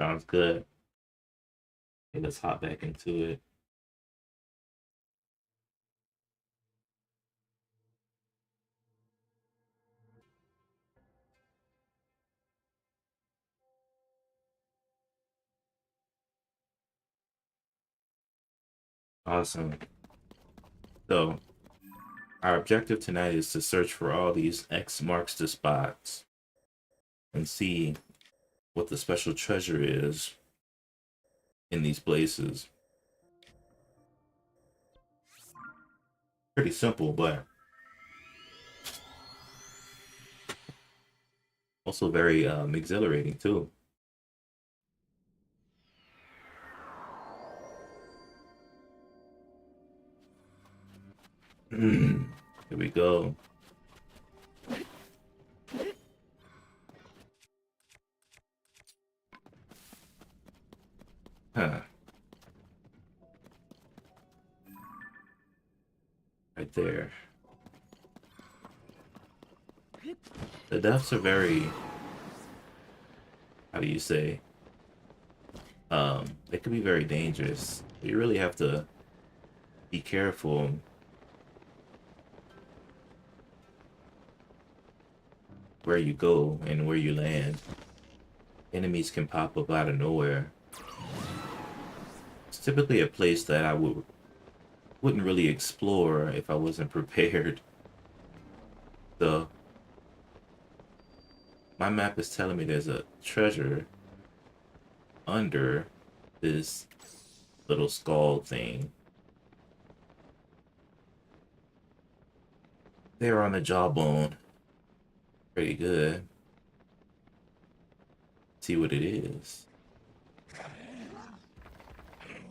Sounds good. Okay, let's hop back into it. Awesome. So, our objective tonight is to search for all these X marks the spots and see what the special treasure is in these places. Pretty simple, but also very exhilarating too. Here we go. Huh, right there. The depths are very, how do you say? They can be very dangerous. You really have to be careful where you go and where you land. Enemies can pop up out of nowhere. It's typically a place that wouldn't really explore if I wasn't prepared. So my map is telling me there's a treasure under this little skull thing. They're on the jawbone. Pretty good. See what it is.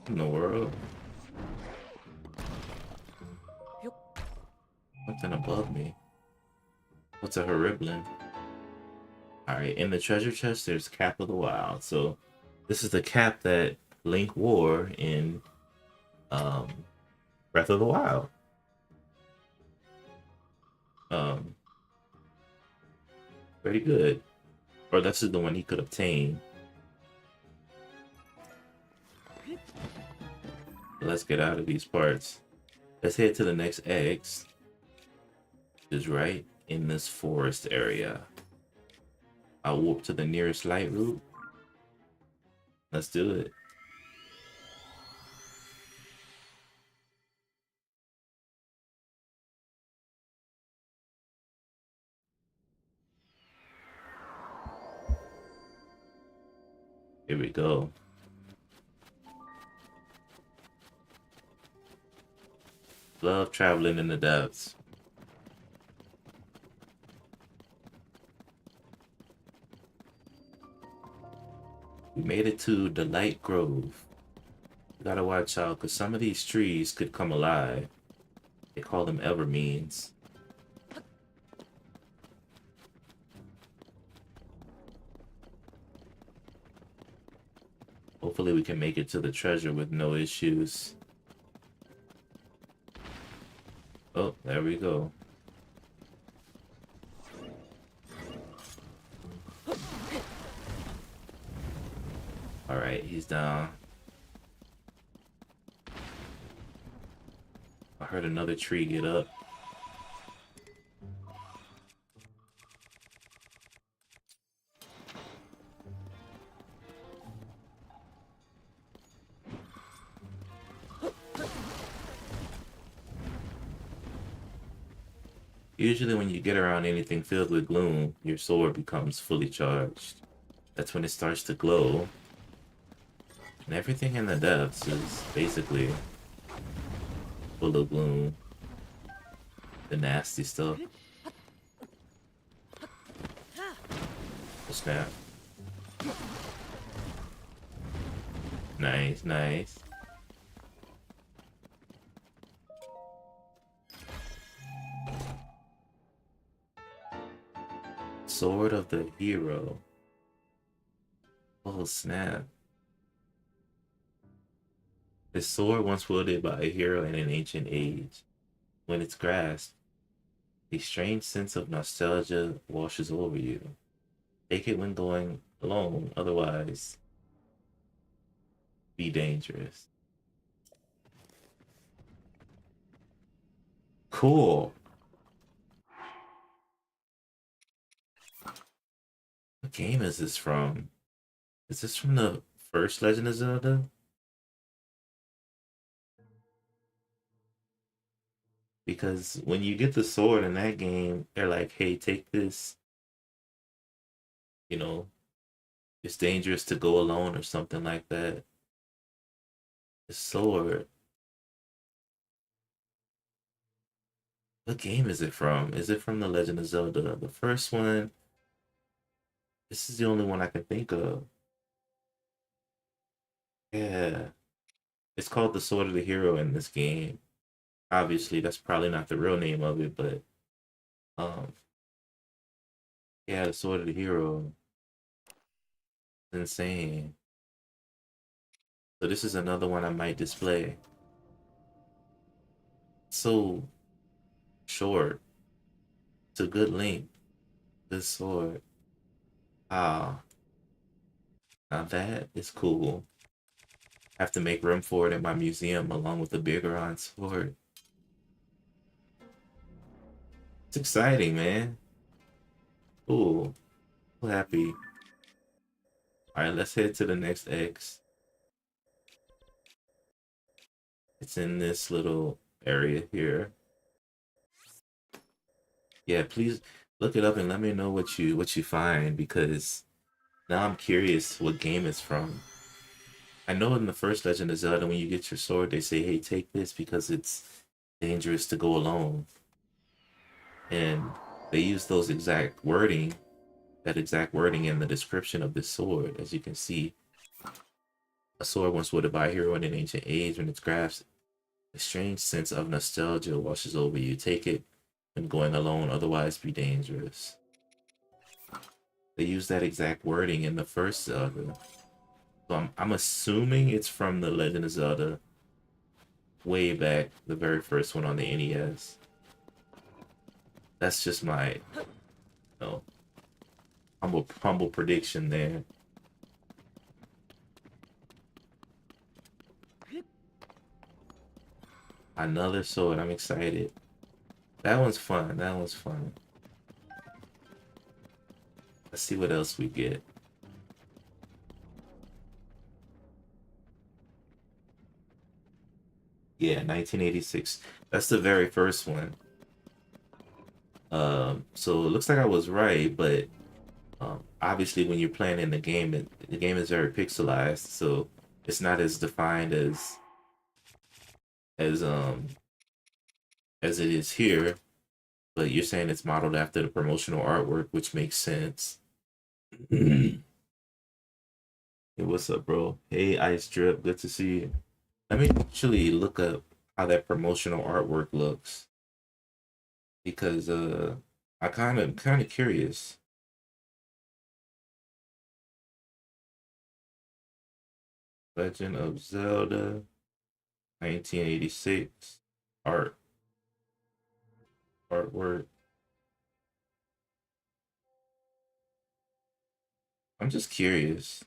In the world. Something above me. What's a horriblin? Alright, in the treasure chest, there's Cap of the Wild. So this is the cap that Link wore in um, Breath of the Wild. Um, Pretty good. Or this is the one he could obtain. Let's get out of these parts. Let's head to the next X. Which is right in this forest area. I'll warp to the nearest light route. Let's do it. Here we go. Love traveling in the depths. We made it to Delight Grove. You gotta watch out, because some of these trees could come alive. They call them evermeans. Hopefully we can make it to the treasure with no issues. Oh, there we go. Alright, he's down. I heard another tree get up. Usually when you get around anything filled with gloom, your sword becomes fully charged. That's when it starts to glow. And everything in the depths is basically full of gloom. The nasty stuff. Oh, snap. Nice, nice. Sword of the Hero. Oh, snap. This sword once wielded by a hero in an ancient age. When it's grasped, a strange sense of nostalgia washes over you. Take it when going alone, otherwise, be dangerous. Cool. What game is this from? Is this from the first Legend of Zelda? Because when you get the sword in that game, they're like, hey, take this, you know, it's dangerous to go alone or something like that. The sword. What game is it from? Is it from The Legend of Zelda? The first one? This is the only one I can think of. Yeah. It's called The Sword of the Hero in this game. Obviously, that's probably not the real name of it, but um yeah, The Sword of the Hero. Insane. So this is another one I might display. So short. It's a good length. Good sword. Ah, now that is cool. Have to make room for it in my museum along with the bigger on sword. It's exciting, man. Cool. So happy. Alright, let's head to the next X. It's in this little area here. Yeah, please look it up and let me know what you find because now I'm curious what game it's from. I know in the first Legend of Zelda, when you get your sword, they say, hey, take this because it's dangerous to go alone. And they use those exact wording, that exact wording in the description of this sword. As you can see, a sword once wielded by a hero in an ancient age, when its grasp, a strange sense of nostalgia washes over you. Take it when going alone, otherwise be dangerous. They use that exact wording in the first Zelda. So I'm assuming it's from the Legend of Zelda way back, the very first one on the NES. That's just my, know, humble prediction there. Another sword. I'm excited. That one's fun. That one's fun. Let's see what else we get. Yeah, 1986. That's the very first one. So it looks like I was right, but obviously when you're playing in the game, the game is very pixelized, so it's not as defined as um as it is here. But you're saying it's modeled after the promotional artwork, which makes sense. Hey, what's up, bro? Hey, Ice Drip, good to see you. Let me actually look up how that promotional artwork looks because I kind of curious. Legend of Zelda 1986 art artwork. I'm just curious.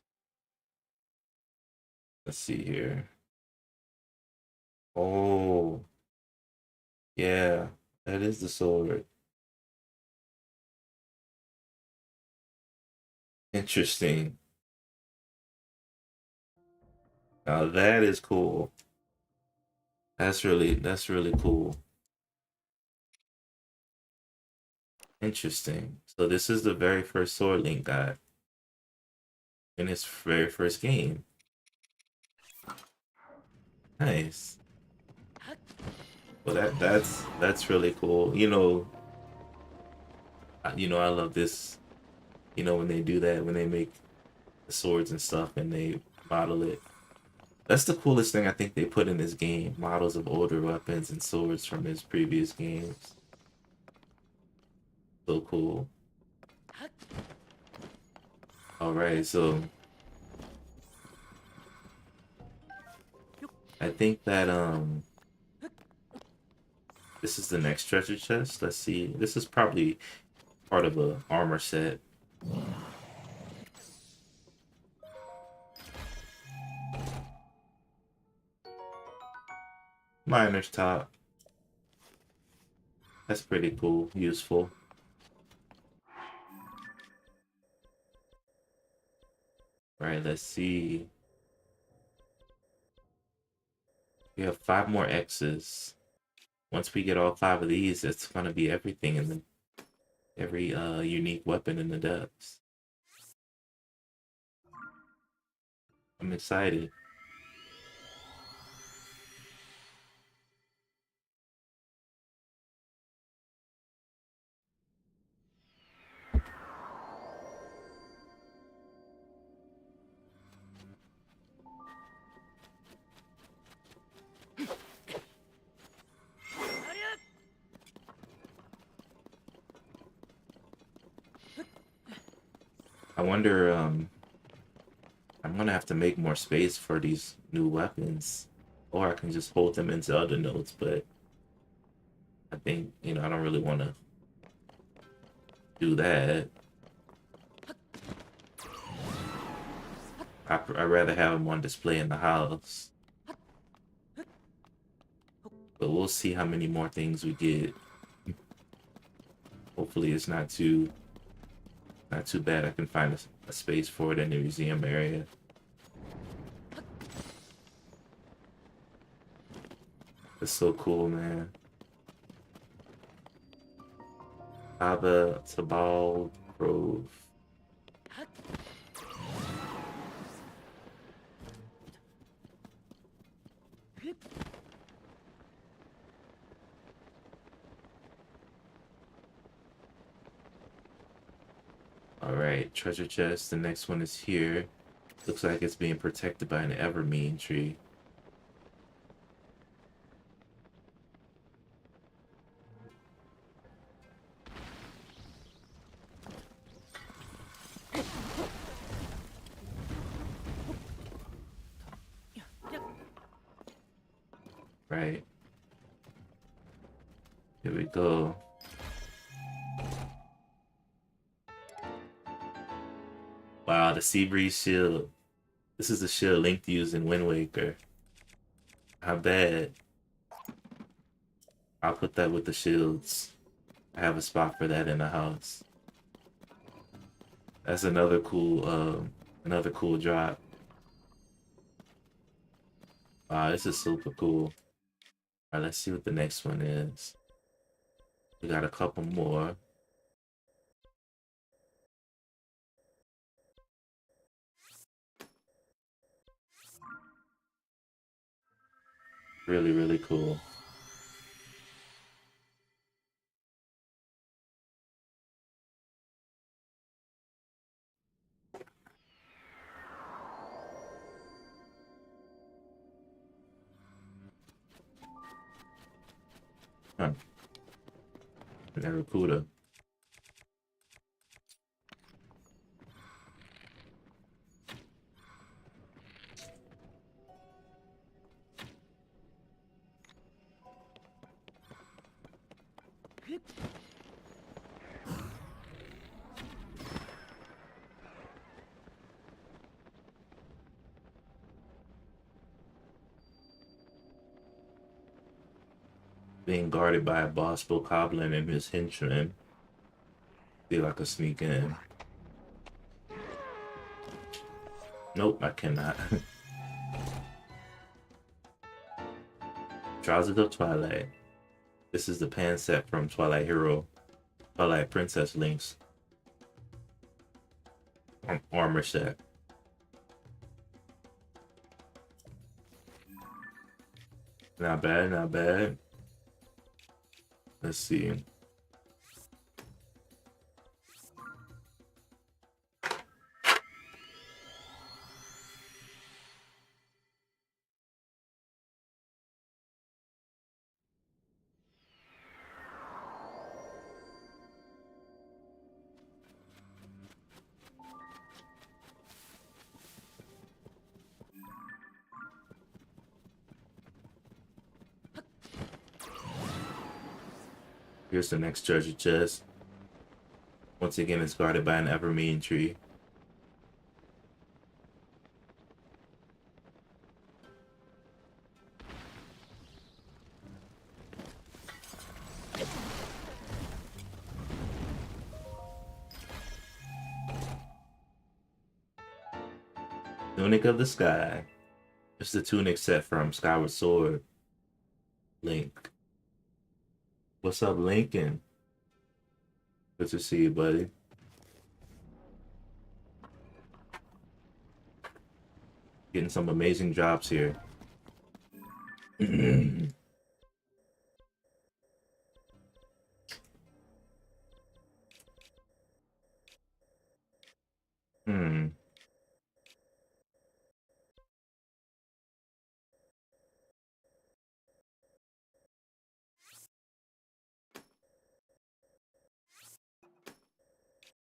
Let's see here. Oh, yeah, that is the sword. Interesting. Now that is cool. That's really cool. Interesting. So this is the very first sword Link got in his very first game. Nice. Well, that's really cool. I love this. When they do that, when they make the swords and stuff, and they model it. That's the coolest thing I think they put in this game. Models of older weapons and swords from his previous games. So cool. All right, so I think that this is the next treasure chest. Let's see. This is probably part of a armor set. Miner's top. That's pretty cool, useful. Right, let's see. We have 5 more X's. Once we get all 5 of these, it's gonna be everything in the every unique weapon in the depths. I'm excited. I wonder, I'm gonna have to make more space for these new weapons. Or I can just hold them into other nodes, but I think, you know, I don't really want to do that. I'd rather have them on display in the house. But we'll see how many more things we get. Hopefully it's not too bad. I can find a space for it in the museum area. It's so cool, man. Tabal Grove. Alright, treasure chest. The next one is here. Looks like it's being protected by an evermean tree. Right. Here we go. Wow, the Sea Breeze shield. This is the shield Link used in Wind Waker. How bad. I'll put that with the shields. I have a spot for that in the house. That's another cool drop. Wow, this is super cool. Alright, let's see what the next one is. We got a couple more. Really, really cool. Huh. Barracuda. Being guarded by a boss bokoblin and his henchmen. Feel like I sneak in. Nope, I cannot. Trousers of Twilight. This is the pan set from Twilight Hero. Twilight Princess Link's armor set. Not bad, not bad. Let's see. Here's the next treasure chest. Once again, it's guarded by an evermean tree. Tunic of the Sky. It's the tunic set from Skyward Sword. Link. What's up, Lincoln? Good to see you, buddy. Getting some amazing jobs here. Hmm.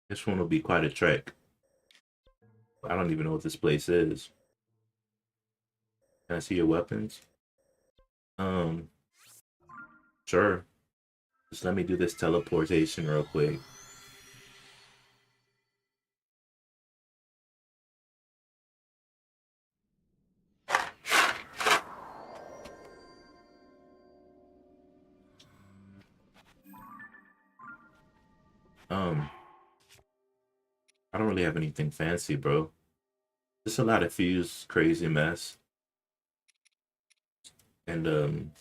This one will be quite a trek. I don't even know what this place is. Can I see your weapons? Sure. Just let me do this teleportation real quick. Um, I don't really have anything fancy, bro. Just a lot of fuse, crazy mess. And, you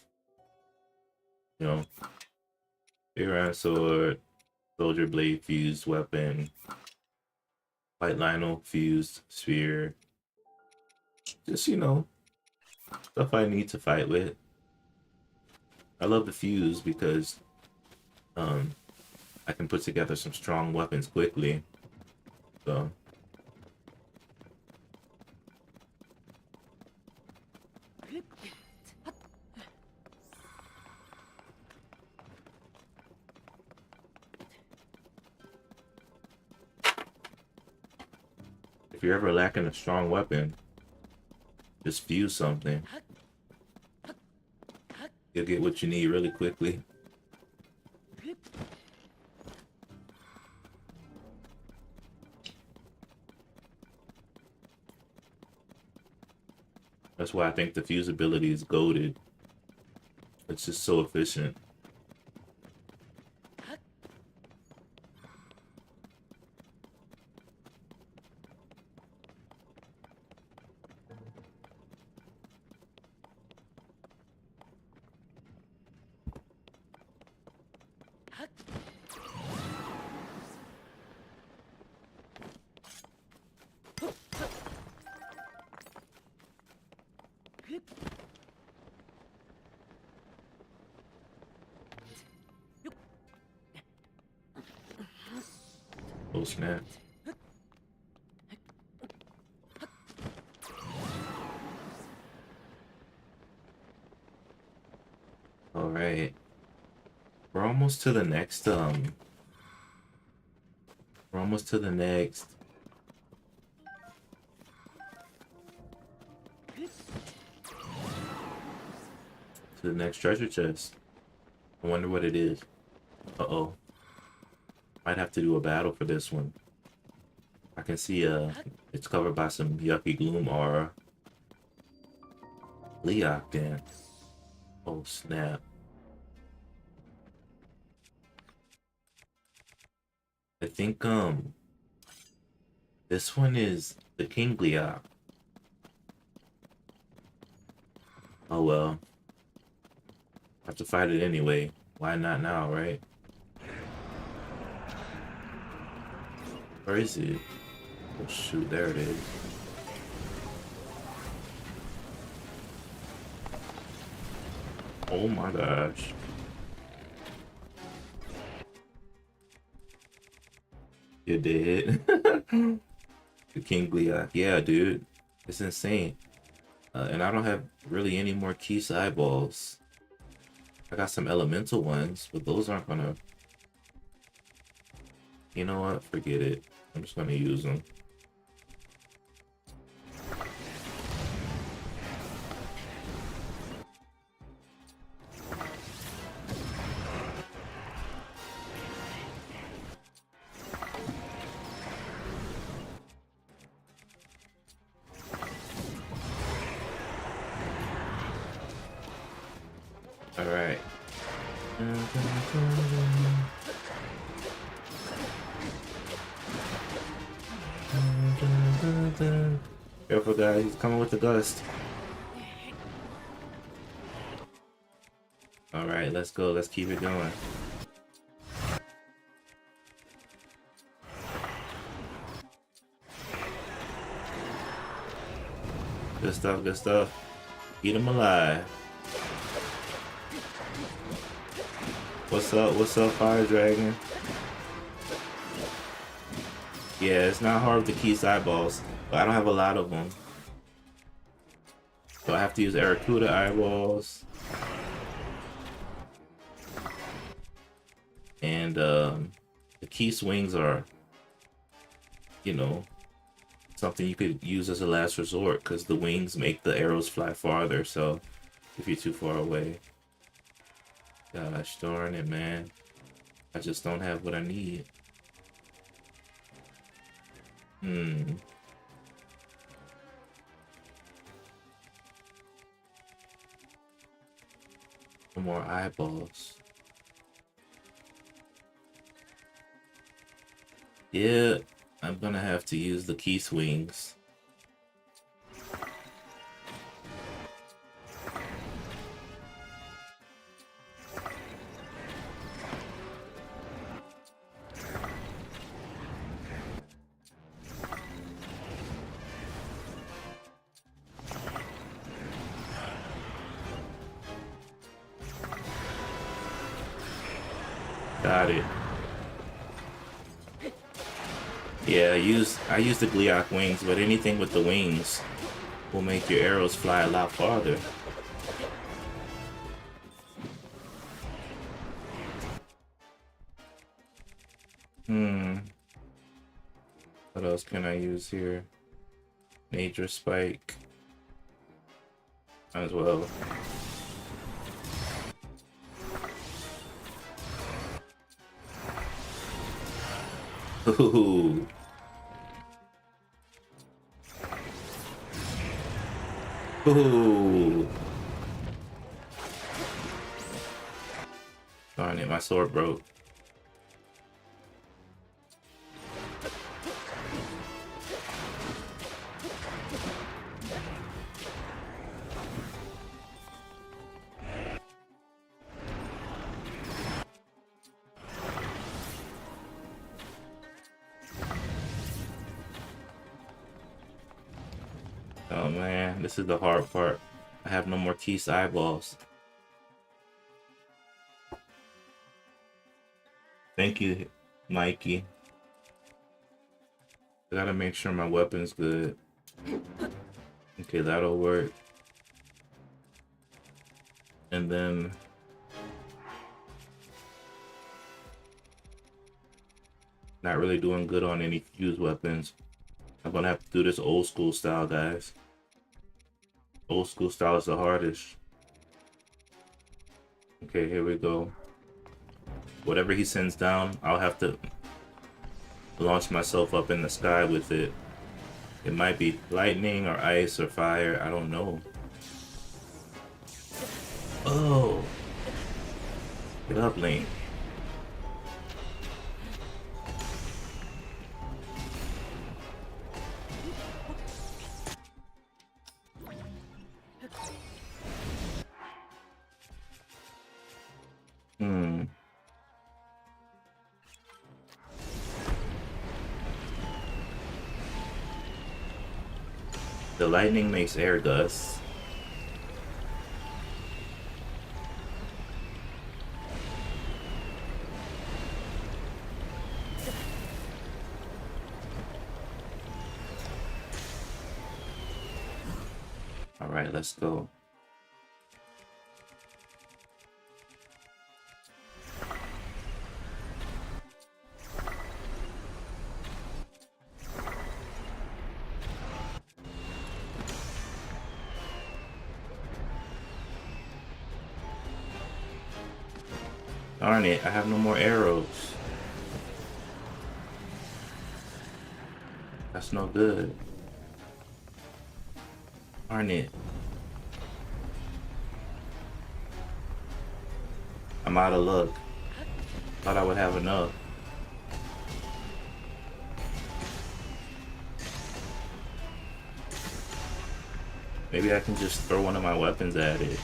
know, Iran sword, soldier blade fused weapon, white Lionel fused sphere. Just, you know, stuff I need to fight with. I love the fuse because, I can put together some strong weapons quickly. So. If you're ever lacking a strong weapon, just fuse something. You'll get what you need really quickly. That's why I think the fuse ability is goated. It's just so efficient. Oh snap. Alright. We're almost to the next, we're almost to the next. To the next treasure chest. I wonder what it is. Uh-oh. Might have to do a battle for this one. I can see, it's covered by some yucky gloom aura. Leok then. Oh snap. I think, this one is the King Leok. Oh well. Have to fight it anyway. Why not now, right? Where is it? Oh shoot, there it is. Oh my gosh. You did. The King Leok. Yeah, dude. It's insane. And I don't have really any more key eyeballs. I got some elemental ones, but those aren't gonna... You know what? Forget it. I'm just gonna use them. Alright. Careful, guys. He's coming with the gust. All right, let's go. Let's keep it going. Good stuff, good stuff. Eat him alive. What's up, Fire Dragon? Yeah, it's not hard to keep eyeballs, but I don't have a lot of them. So I have to use Aracuda eyeballs. And the key swings are, you know, something you could use as a last resort because the wings make the arrows fly farther. So if you're too far away, gosh darn it, man, I just don't have what I need. Some more eyeballs. Yeah, I'm gonna have to use the key swings. Got it. Yeah, I use the Gleeok wings, but anything with the wings will make your arrows fly a lot farther. What else can I use here? Major Spike. As well. Ooh. Ooh. Darn it, my sword broke. Oh man, this is the hard part. I have no more Keith's eyeballs. Thank you, Mikey. I gotta make sure my weapon's good. Okay, that'll work. And then not really doing good on any fused weapons. I'm gonna have to do this old school style, guys. Old school style is the hardest. Okay, here we go. Whatever he sends down, I'll have to launch myself up in the sky with it. It might be lightning or ice or fire, I don't know. Oh! Get up, Link. The lightning makes air gusts. All right, let's go. Darn it, I have no more arrows. That's no good. Darn it. I'm out of luck. Thought I would have enough. Maybe I can just throw one of my weapons at it.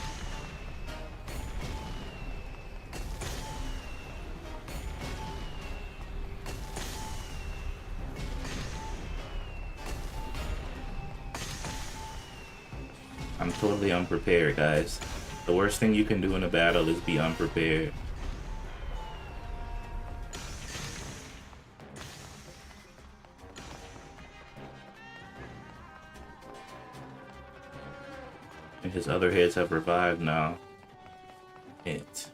I'm totally unprepared, guys. The worst thing you can do in a battle is be unprepared. And his other heads have revived now. Hint.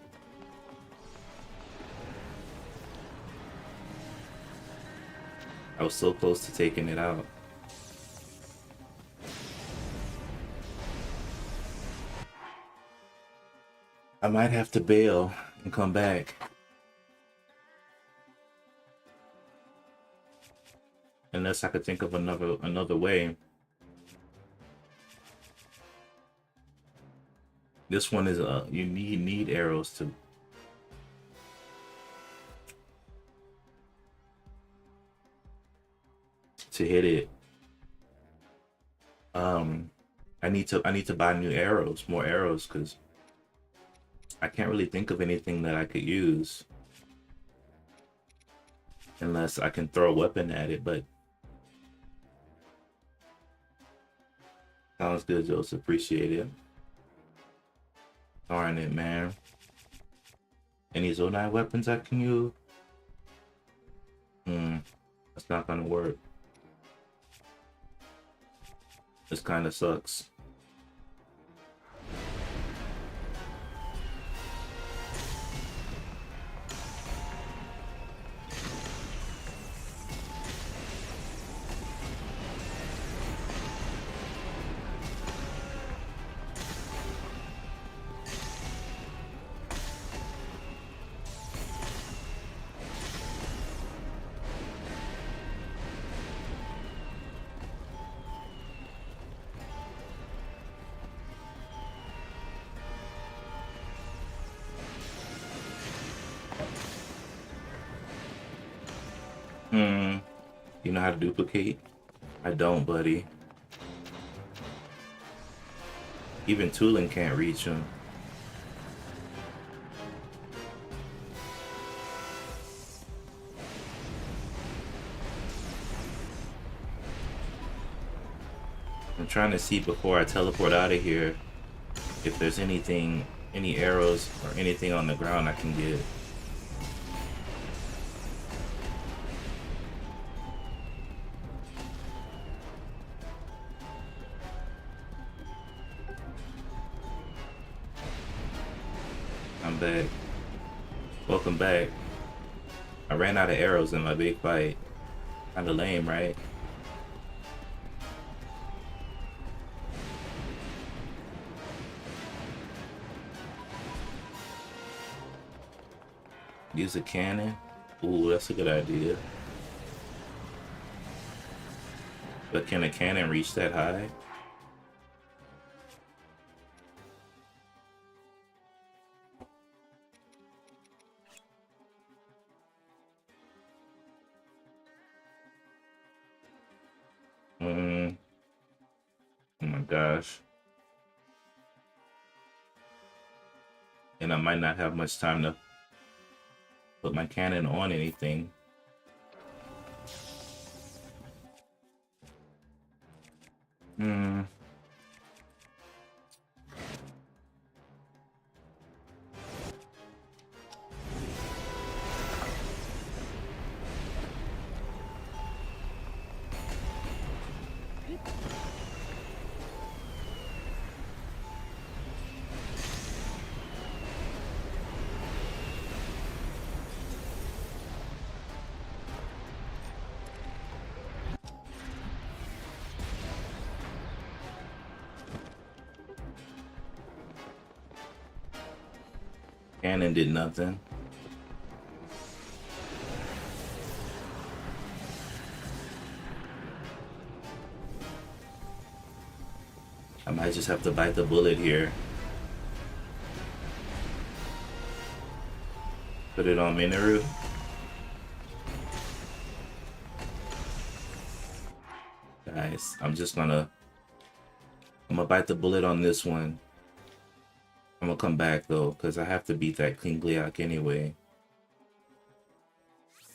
I was so close to taking it out. I might have to bail and come back. Unless I could think of another way. This one is you need arrows to hit it. I need to buy new arrows, more arrows, because I can't really think of anything that I could use unless I can throw a weapon at it, but sounds good, Joseph. Appreciate it. Darn it, man. Any Zonai weapons I can use? That's not gonna work. This kind of sucks. You know how to duplicate? I don't, buddy. Even Tulin can't reach him. I'm trying to see before I teleport out of here if there's anything, any arrows or anything on the ground I can get. I'm back. Welcome back. I ran out of arrows in my big fight. Kinda lame, right? Use a cannon? Ooh, that's a good idea. But can a cannon reach that high? Oh my gosh. And I might not have much time to put my cannon on anything. Cannon did nothing. I might just have to bite the bullet here. Put it on Minoru. Guys, I'm just gonna I'm gonna bite the bullet on this one. I'm gonna come back though, because I have to beat that King Gliok anyway.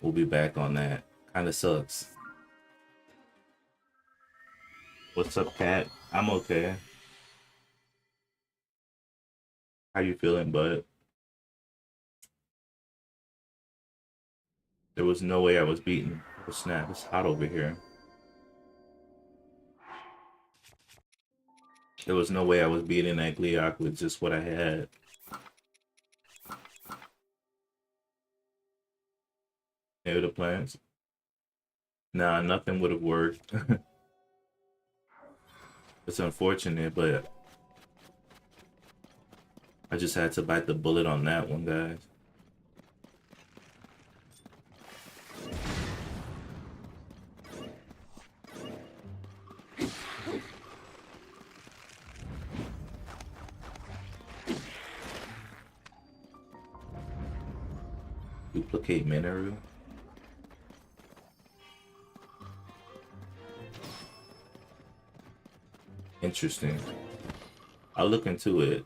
We'll be back on that. Kinda sucks. What's up, Cat? I'm okay. How you feeling, bud? There was no way I was beaten. Oh snap, it's hot over here. There was no way I was beating that Gliok with just what I had. Maybe the plants? Nah, nothing would have worked. It's unfortunate, but I just had to bite the bullet on that one, guys. Duplicate mineral. Interesting. I'll look into it.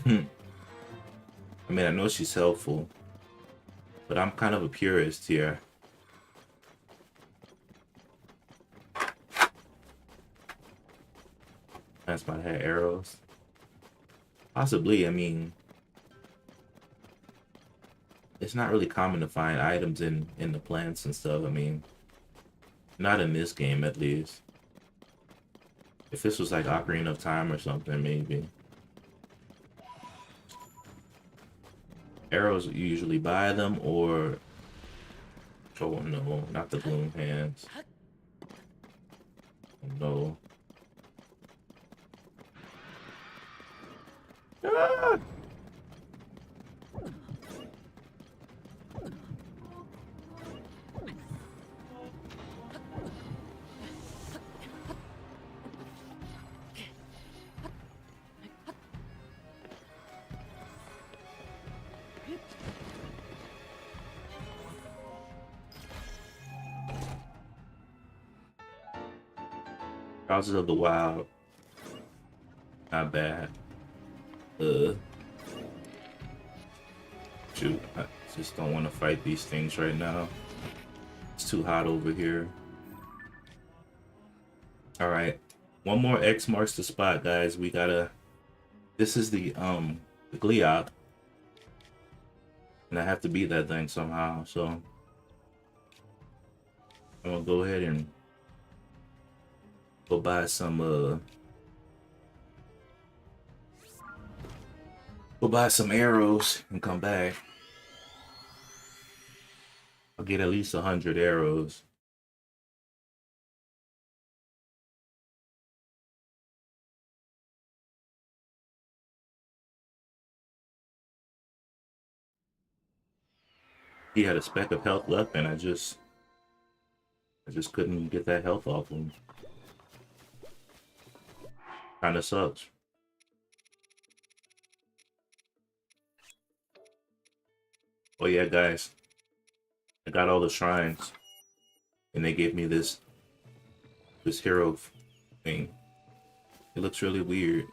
I mean, I know she's helpful, but I'm kind of a purist here. That's why I had arrows. Possibly, I mean, it's not really common to find items in the plants and stuff. I mean, not in this game at least. If this was like Ocarina of Time or something, maybe. Arrows, you usually buy them or... Oh no, not the bloom hands. Oh, no. Ah! Houses of the Wild. Not bad. Shoot, I just don't want to fight these things right now. It's too hot over here. Alright. One more X marks the spot, guys. We gotta... This is the Gliop. And I have to beat that thing somehow, so... I'm gonna go ahead and... Go buy some, Go buy some arrows and come back. I'll get at least 100 arrows. He had a speck of health left, and I just couldn't get that health off him. Kinda sucks. Oh yeah, guys. I got all the shrines. And they gave me this hero thing. It looks really weird.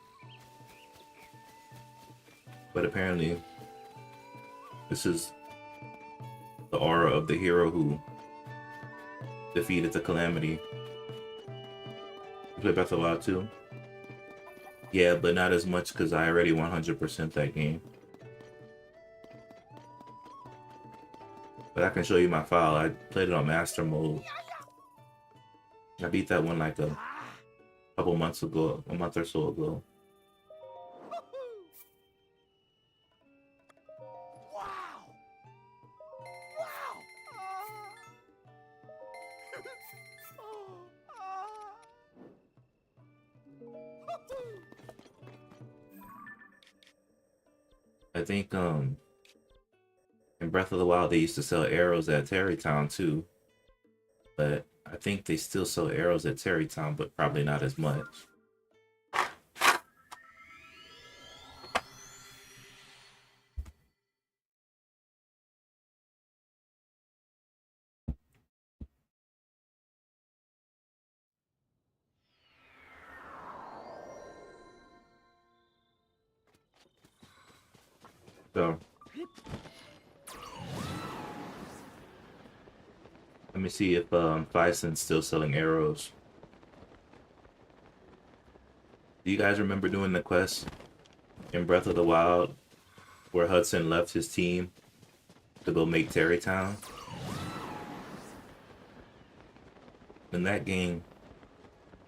But apparently, this is the aura of the hero who defeated the Calamity. You play Breath of the Wild too? Yeah, but not as much because I already 100% that game. But I can show you my file. I played it on Master Mode. I beat that one like a couple months ago, a month or so ago. I think in Breath of the Wild they used to sell arrows at Terrytown too. But I think they still sell arrows at Terrytown, but probably not as much. So let me see if Fison's still selling arrows. Do you guys remember doing the quest in Breath of the Wild where Hudson left his team to go make Terrytown? In that game,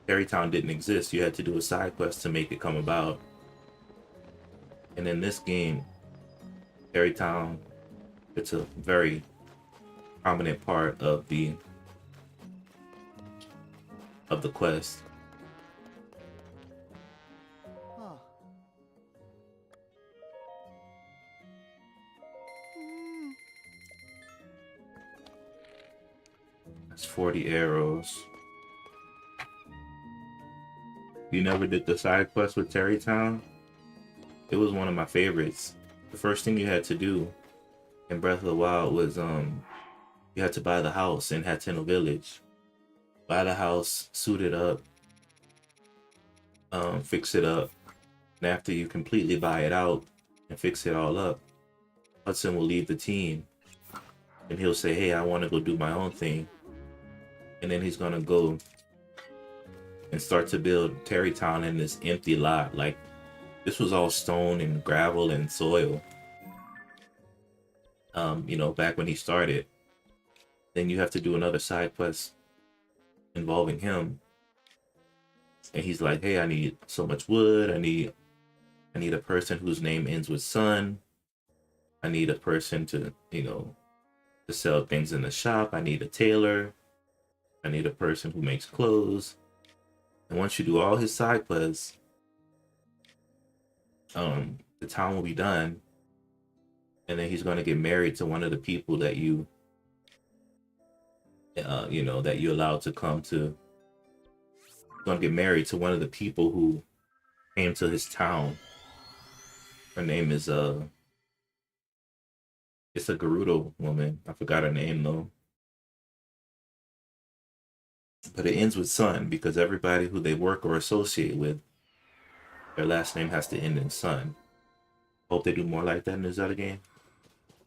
Terrytown didn't exist. You had to do a side quest to make it come about. And in this game, Terrytown, it's a very prominent part of the quest. That's 40 arrows. You never did the side quest with Terrytown? It was one of my favorites. The first thing you had to do in Breath of the Wild was you had to buy the house in Hateno Village. Buy the house, suit it up, fix it up, and after you completely buy it out and fix it all up, Hudson will leave the team and he'll say, hey, I want to go do my own thing. And then he's gonna go and start to build Terrytown in this empty lot. Like, this was all stone and gravel and soil. You know, back when he started. Then you have to do another side quest involving him. And he's like, hey, I need so much wood. I need a person whose name ends with son. I need a person to, you know, to sell things in the shop. I need a tailor. I need a person who makes clothes. And once you do all his side quests, the town will be done. And then he's going to get married to one of the people that you know, that you allowed to come to. He's going to get married to one of the people who came to his town. Her name is, it's a Gerudo woman. I forgot her name though. But it ends with son because everybody who they work or associate with, their last name has to end in son. Hope they do more like that in the Zelda game.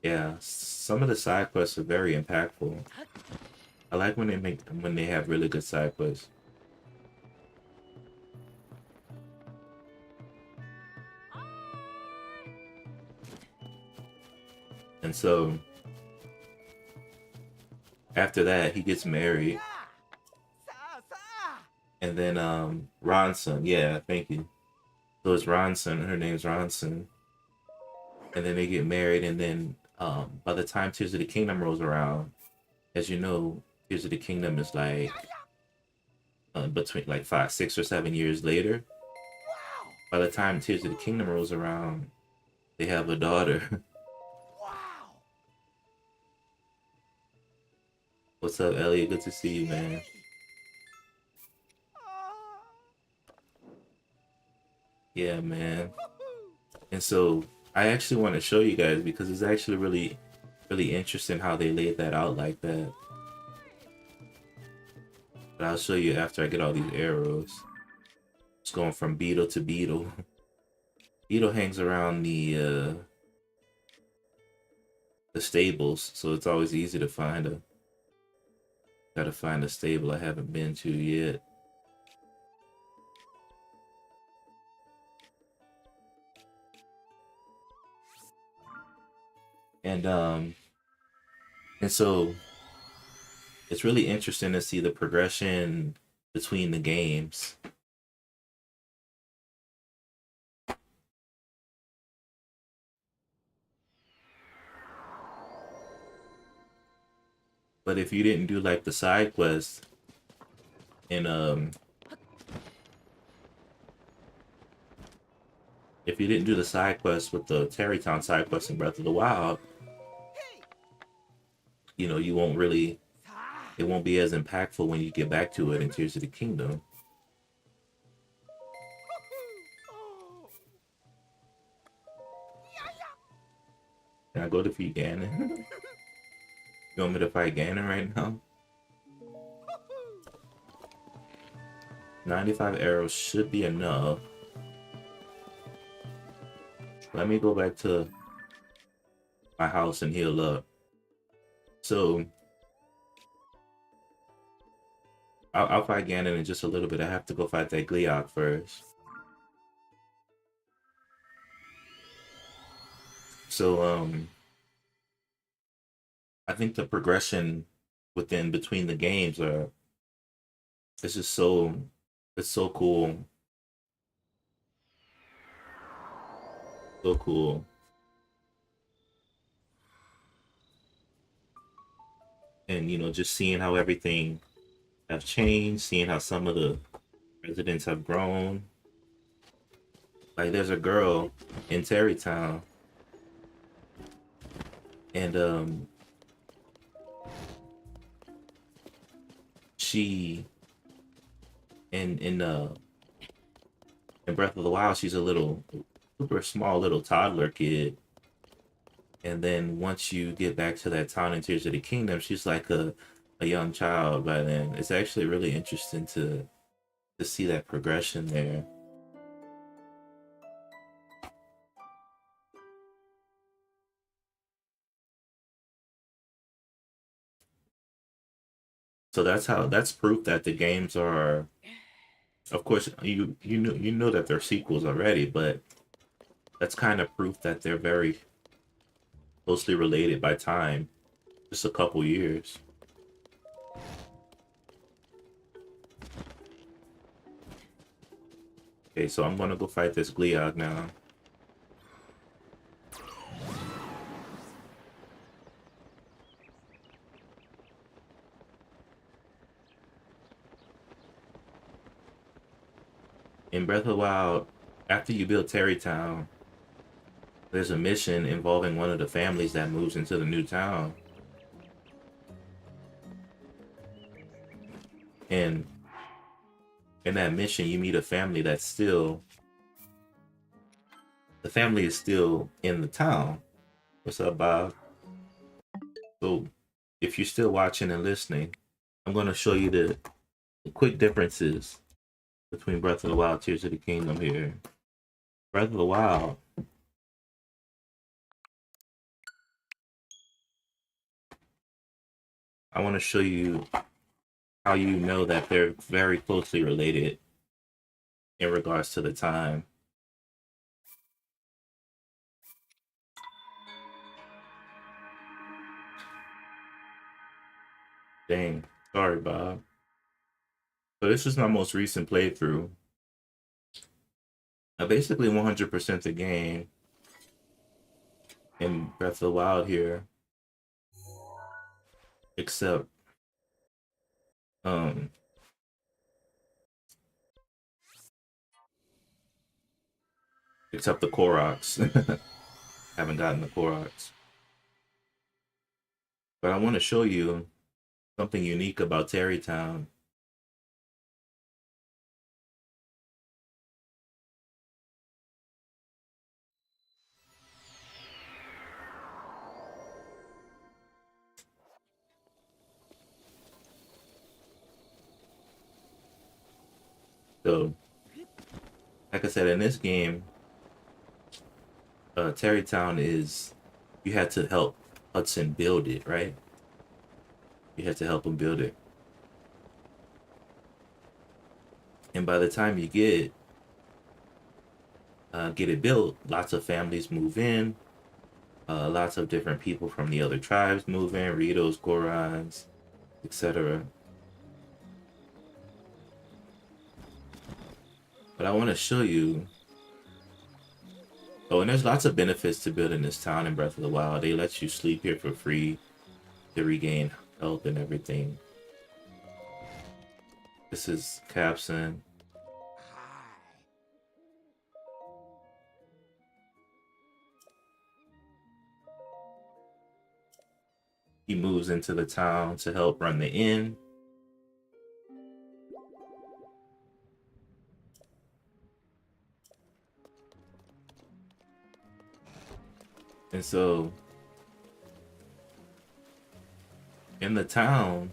Yeah, some of the side quests are very impactful. I like when they have really good side quests. And so after that, he gets married. And then Ronson, yeah, thank you. So it's Ronson, her name's Ronson. And then they get married, and then by the time Tears of the Kingdom rolls around, as you know, Tears of the Kingdom is like between like 5, 6, or 7 years later. By the time Tears of the Kingdom rolls around, they have a daughter. What's up, Elliot? Good to see you, man. Yeah, man. And so I actually want to show you guys because it's actually really, really interesting how they laid that out like that. But I'll show you after I get all these arrows. It's going from beetle to beetle. Beetle hangs around the stables, so it's always easy to find a. Gotta find a stable I haven't been to yet. And so it's really interesting to see the progression between the games. But if you didn't do like the side quest in if you didn't do the side quest with the Terrytown side quest in Breath of the Wild, you know, you won't really, it won't be as impactful when you get back to it in Tears of the Kingdom. Can I go defeat Ganon? You want me to fight Ganon right now? 95 arrows should be enough. Let me go back to my house and heal up. So I'll fight Ganon in just a little bit. I have to go fight that Gleeok first. So I think the progression between the games are it's just it's so cool. So cool. And you know, just seeing how everything have changed, seeing how some of the residents have grown. Like there's a girl in Terrytown and she in Breath of the Wild she's a little super small little toddler kid. And then once you get back to that town in Tears of the Kingdom, she's like a young child by then. It's actually really interesting to see that progression there. So that's proof that the games are, of course, you know that they're sequels already, but that's kind of proof that they're very closely related by time, just a couple years. Okay, so I'm gonna go fight this Gleeok now. In Breath of the Wild, after you build Terrytown, there's a mission involving one of the families that moves into the new town. And in that mission, you meet a family that's still, the family is still in the town. What's up, Bob? So if you're still watching and listening, I'm going to show you the quick differences between Breath of the Wild, Tears of the Kingdom here. Breath of the Wild, I want to show you how you know that they're very closely related in regards to the time. Dang, sorry, Bob. So this is my most recent playthrough. I basically 100% the game in Breath of the Wild here, except um except the Koroks. Haven't gotten the Koroks. But I want to show you something unique about Terrytown. So, like I said, in this game, Terrytown is you had to help Hudson build it, right? You had to help him build it. And by the time you get it built, lots of families move in. Lots of different people from the other tribes move in, Ritos, Gorons, etc. But I want to show you. Oh, and there's lots of benefits to building this town in Breath of the Wild. They let you sleep here for free to regain health and everything. This is Capson. He moves into the town to help run the inn. And so in the town,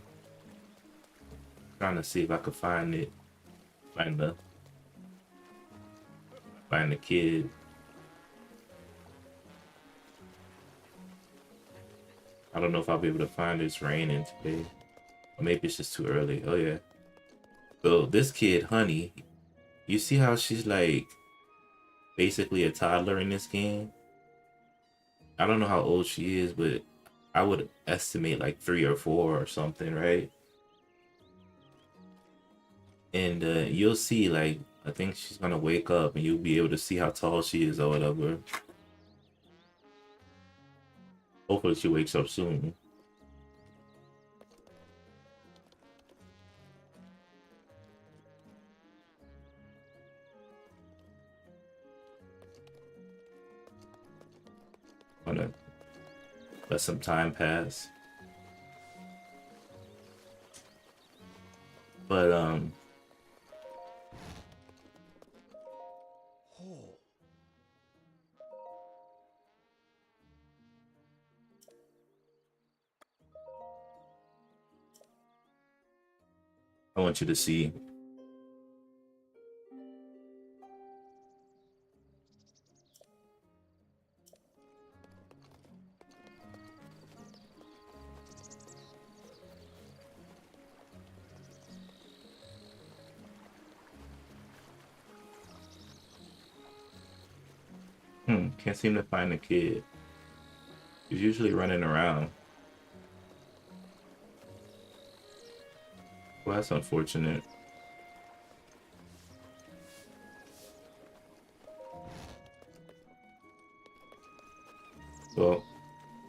trying to see if I could find it, find the kid. I don't know if I'll be able to find this raining today. Or maybe it's just too early. Oh yeah. So this kid, Honey, you see how she's like basically a toddler in this game? I don't know how old she is, but I would estimate like 3 or 4 or something, right? And you'll see, like, I think she's gonna wake up and you'll be able to see how tall she is or whatever. Hopefully she wakes up soon. I'm gonna let some time pass. But I want you to see. Can't seem to find the kid. He's usually running around. Well, that's unfortunate. Well,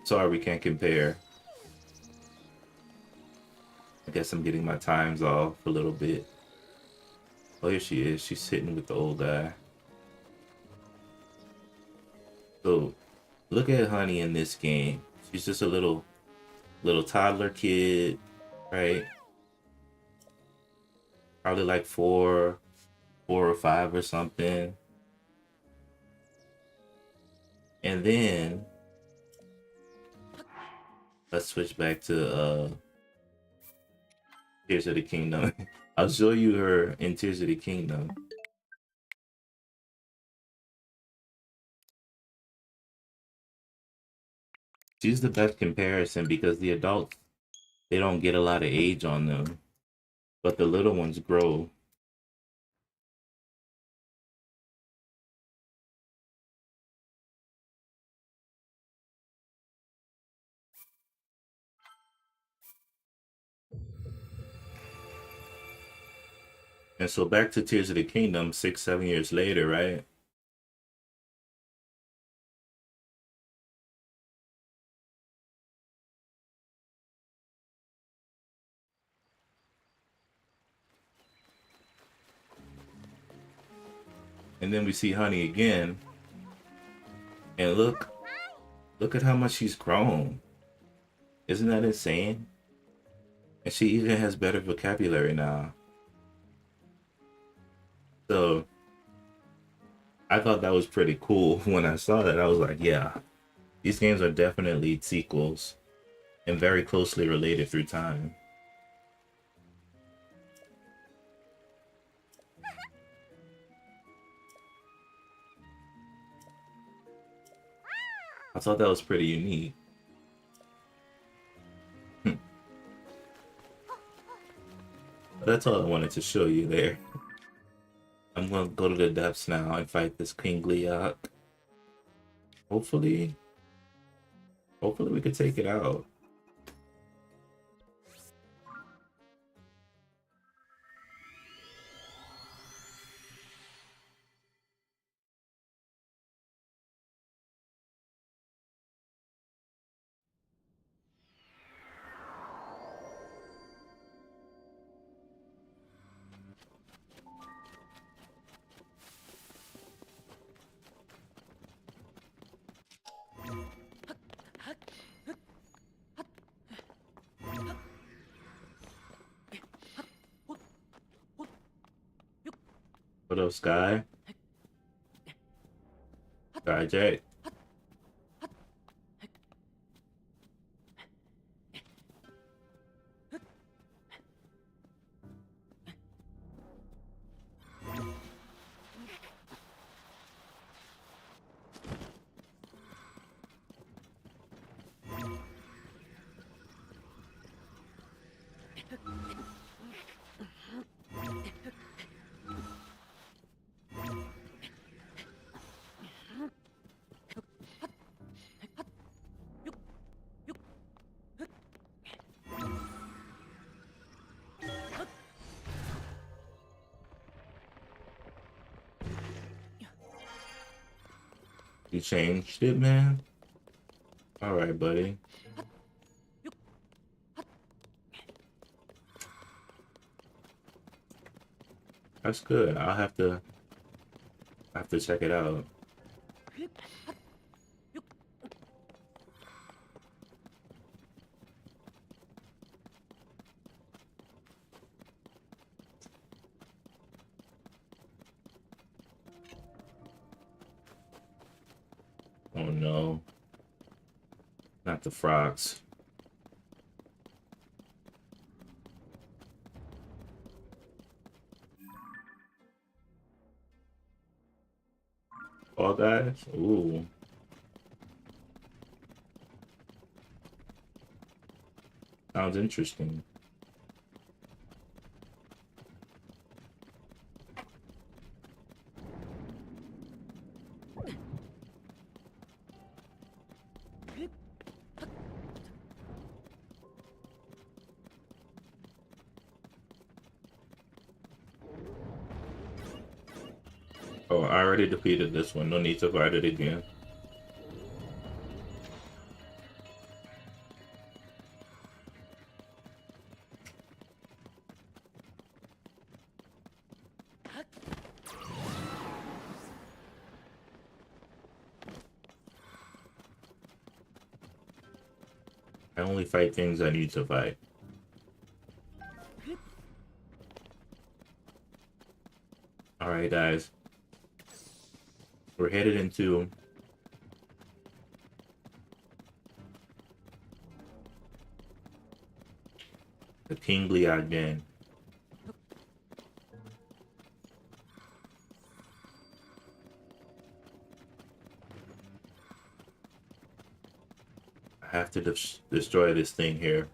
sorry we can't compare. I guess I'm getting my times off a little bit. Oh, here she is. She's sitting with the old guy. So, look at Honey in this game. She's just a little toddler kid, right? Probably like 4 or 5 or something. And then let's switch back to Tears of the Kingdom. I'll show you her in Tears of the Kingdom. She's the best comparison because the adults, they don't get a lot of age on them, but the little ones grow. And so back to Tears of the Kingdom, 6, 7 years later, right? And then we see Honey again, and look at how much she's grown. Isn't that insane? And she even has better vocabulary now. So I thought that was pretty cool. When I saw that, I was like, yeah, these games are definitely sequels and very closely related through time. I thought that was pretty unique. But that's all I wanted to show you there. I'm gonna go to the depths now and fight this King Gliok. Hopefully we could take it out. What up, Sky? Sky J. You changed it, man? Alright, buddy. That's good. I'll have to check it out. Oh no. Not the frogs. All guys? Ooh. Sounds interesting. Oh, I already defeated this one. No need to fight it again. I only fight things I need to fight. Alright, guys. We're headed into the Kingly again. I have to destroy this thing here.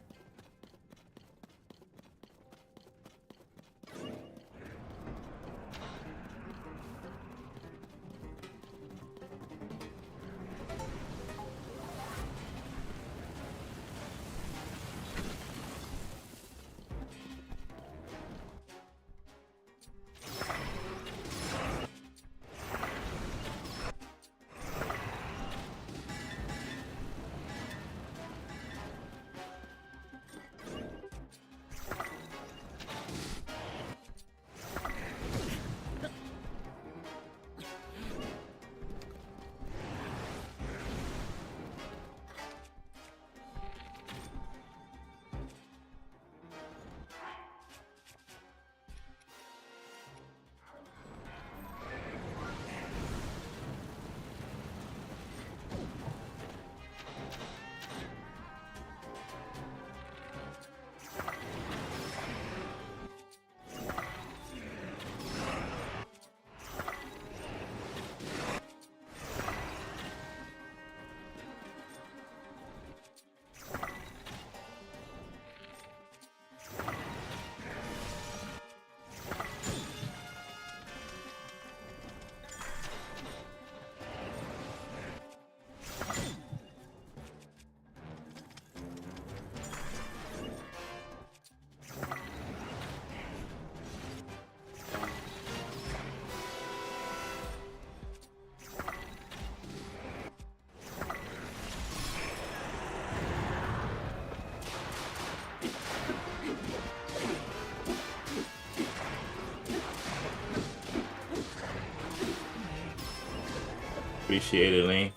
Appreciate it, Lane.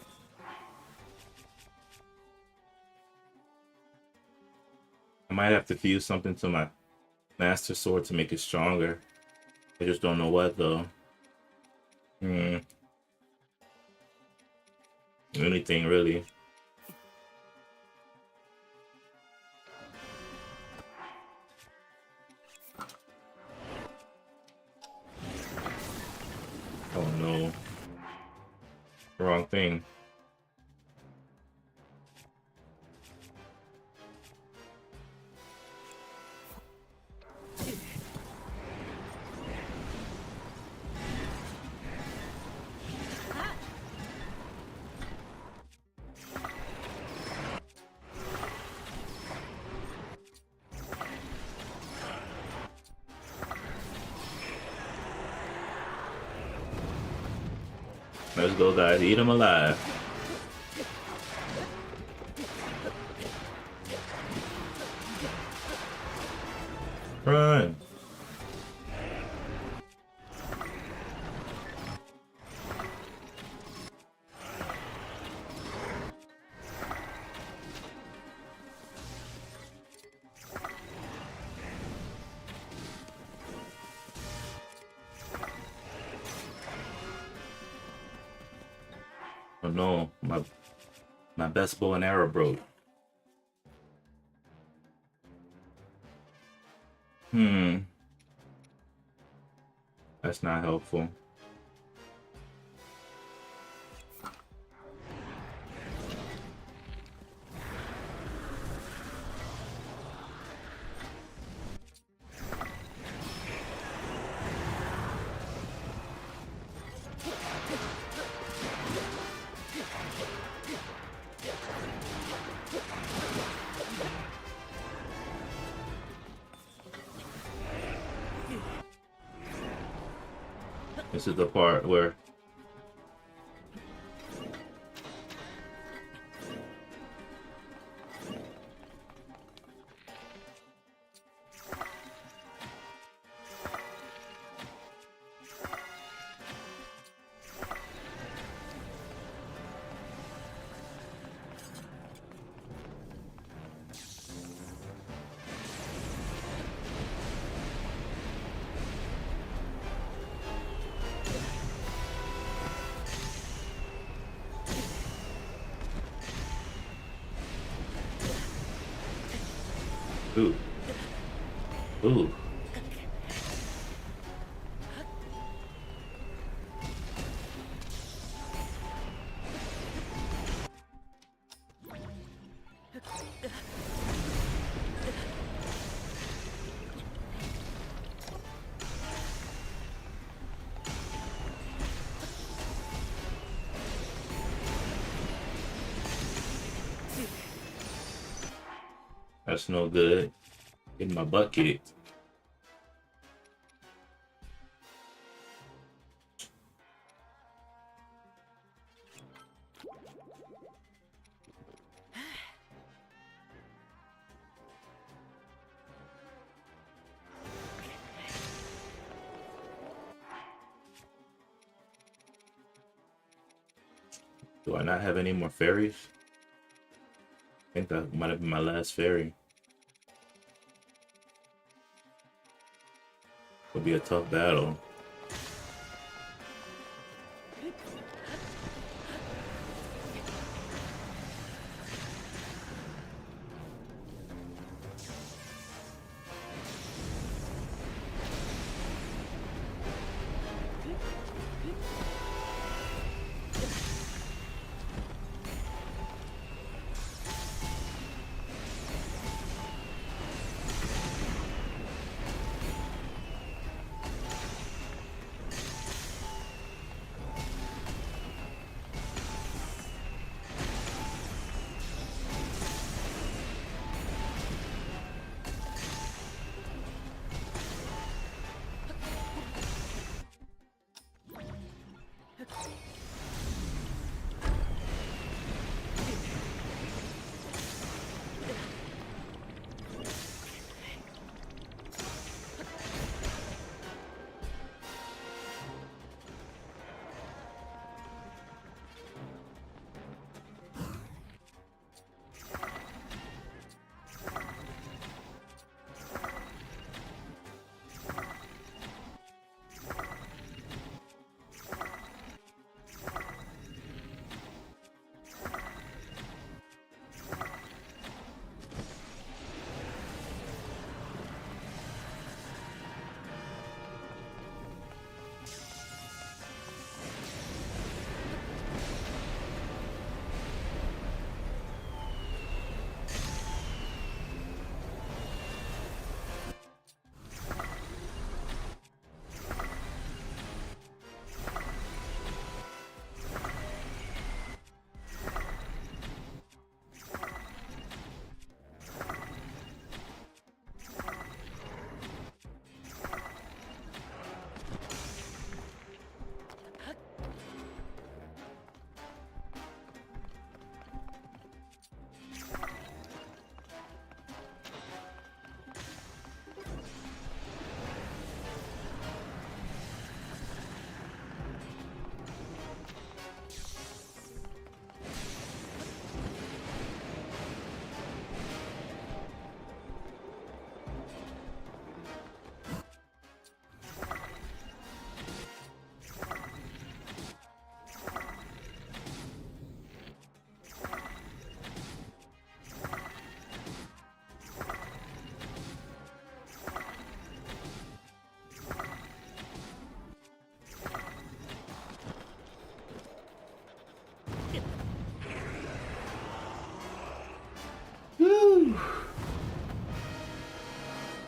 I might have to fuse something to my Master Sword to make it stronger. I just don't know what, though. Anything, really. Oh, no. Wrong thing. Let's go, guys. Eat them alive. Run. Oh no, my best bow and arrow broke. That's not helpful. This is the part where ooh. Ooh. That's no good. Getting my butt kicked. Do I not have any more fairies? I think that might have been my last fairy. It'll be a tough battle.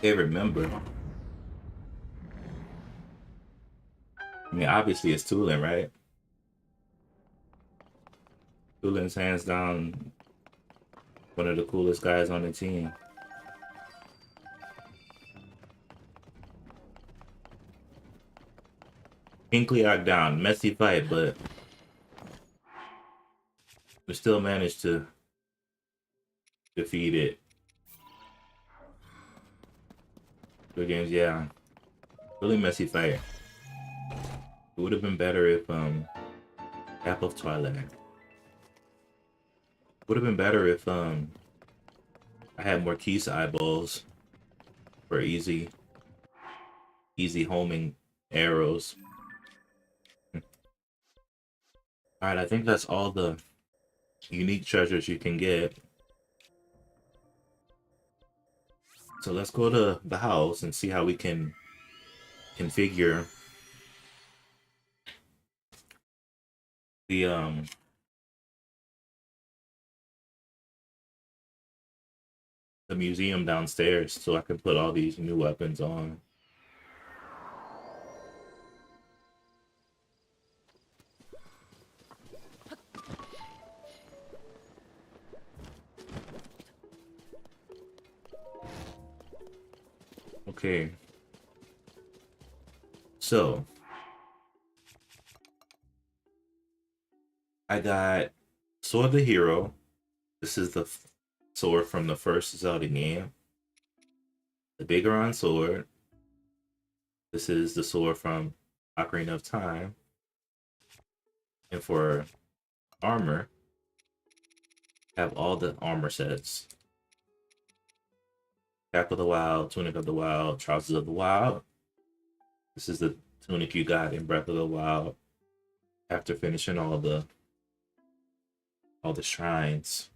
Favorite member? I mean, obviously it's Tulin, right? Tulin's hands down one of the coolest guys on the team. Pinkleok down, messy fight, but we still managed to defeat it. Good games, yeah. Really messy fight. It would have been better if Cap of Twilight. Would have been better if I had more keys eyeballs for easy homing arrows. Alright, I think that's all the unique treasures you can get. So let's go to the house and see how we can configure the museum downstairs so I can put all these new weapons on. Okay. So I got Sword of the Hero. This is the sword from the first Zelda game. The Bigoron sword. This is the sword from Ocarina of Time. And for armor, have all the armor sets. Cap of the Wild, Tunic of the Wild, Trousers of the Wild. This is the tunic you got in Breath of the Wild after finishing all the shrines.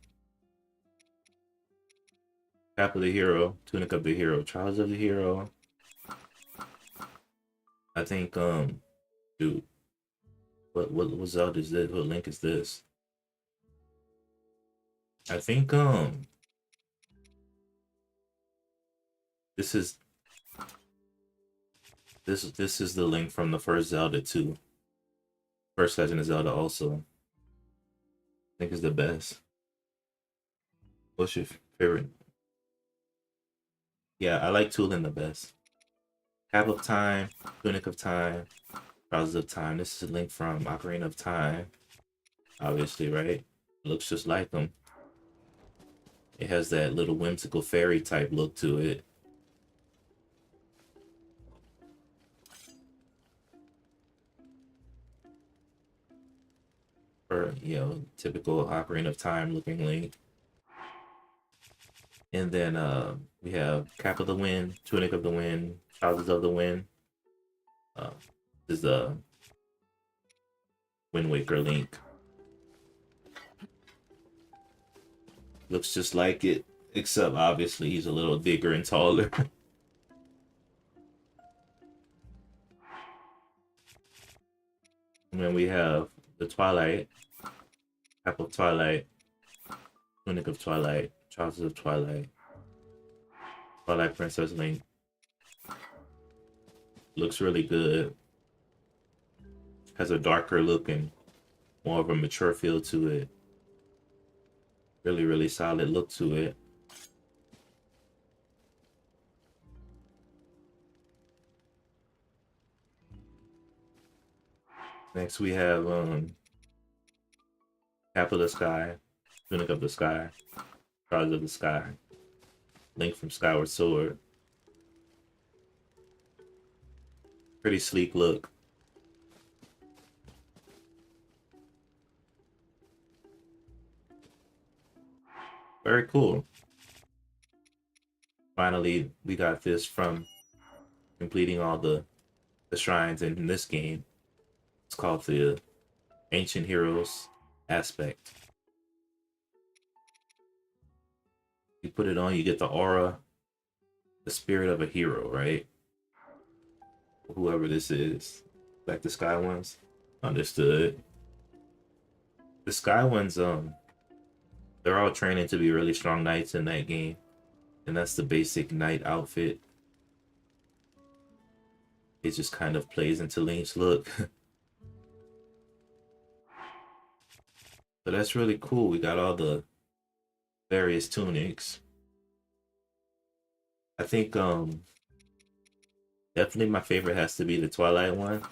Cap of the Hero, Tunic of the Hero, Trousers of the Hero. I think dude, what Zelda is this? What Link is this? I think this is this is the Link from the first Zelda too. First Legend of Zelda also. I think is the best. What's your favorite? Yeah, I like Tulin the best. Cap of Time, Tunic of Time, Trousers of Time. This is a Link from Ocarina of Time. Obviously, right? Looks just like him. It has that little whimsical fairy type look to it. Or, you know, typical Ocarina of Time looking Link. And then we have Cap of the Wind, Tunic of the Wind, Trousers of the Wind. This is a Wind Waker Link. Looks just like it, except obviously he's a little bigger and taller. And then we have the Twilight, Cap of Twilight, Tunic of Twilight, Trousers of Twilight, Twilight Princess Link. Looks really good. Has a darker look and more of a mature feel to it. Really, really solid look to it. Next we have Cap of the Sky, Tunic of the Sky, Trousers of the Sky, Link from Skyward Sword. Pretty sleek look. Very cool. Finally, we got this from completing all the shrines in this game. It's called the Ancient Heroes aspect. You put it on, you get the aura, the spirit of a hero, right? Whoever this is. Like the Sky Ones. Understood. The Sky Ones, they're all training to be really strong knights in that game. And that's the basic knight outfit it just kind of plays into Link's look. So that's really cool. We got all the various tunics. I think definitely my favorite has to be the Twilight one.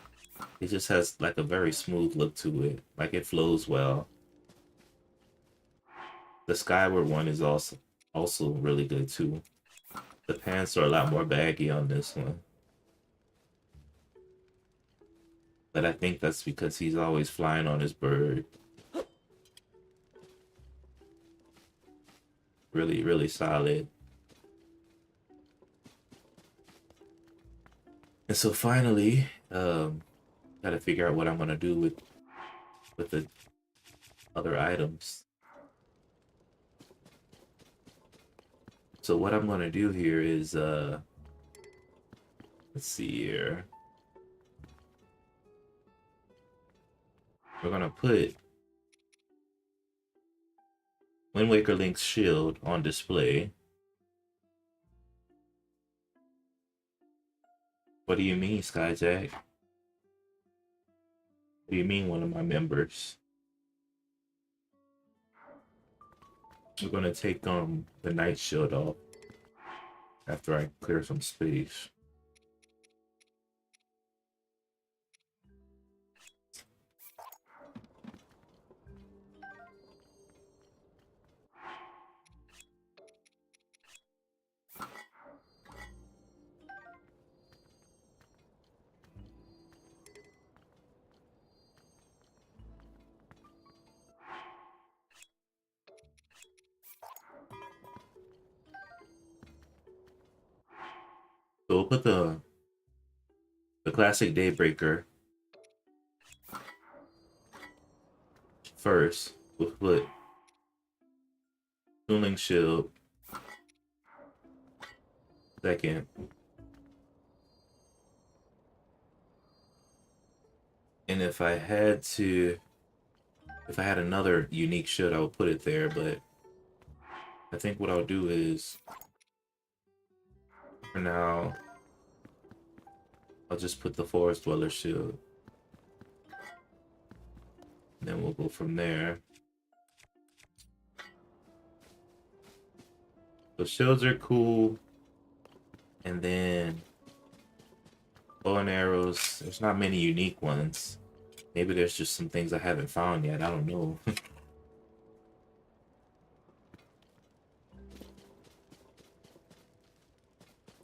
It just has like a very smooth look to it. Like it flows well. The Skyward one is also really good too. The pants are a lot more baggy on this one. But I think that's because he's always flying on his bird. Really, really solid. And so finally, gotta figure out what I'm gonna do with the other items. So what I'm gonna do here is let's see here. We're gonna put Wind Waker Link's shield on display. What do you mean, Skyjack? What do you mean, one of my members? We're gonna take the Night Shield off after I clear some space. So we'll put the classic Daybreaker first. We'll put Toon Shield second. And if I had another unique shield, I would put it there, but I think what I'll do is, for now, I'll just put the Forest Dweller shield. And then we'll go from there. So shields are cool. And then bow and arrows, there's not many unique ones. Maybe there's just some things I haven't found yet, I don't know.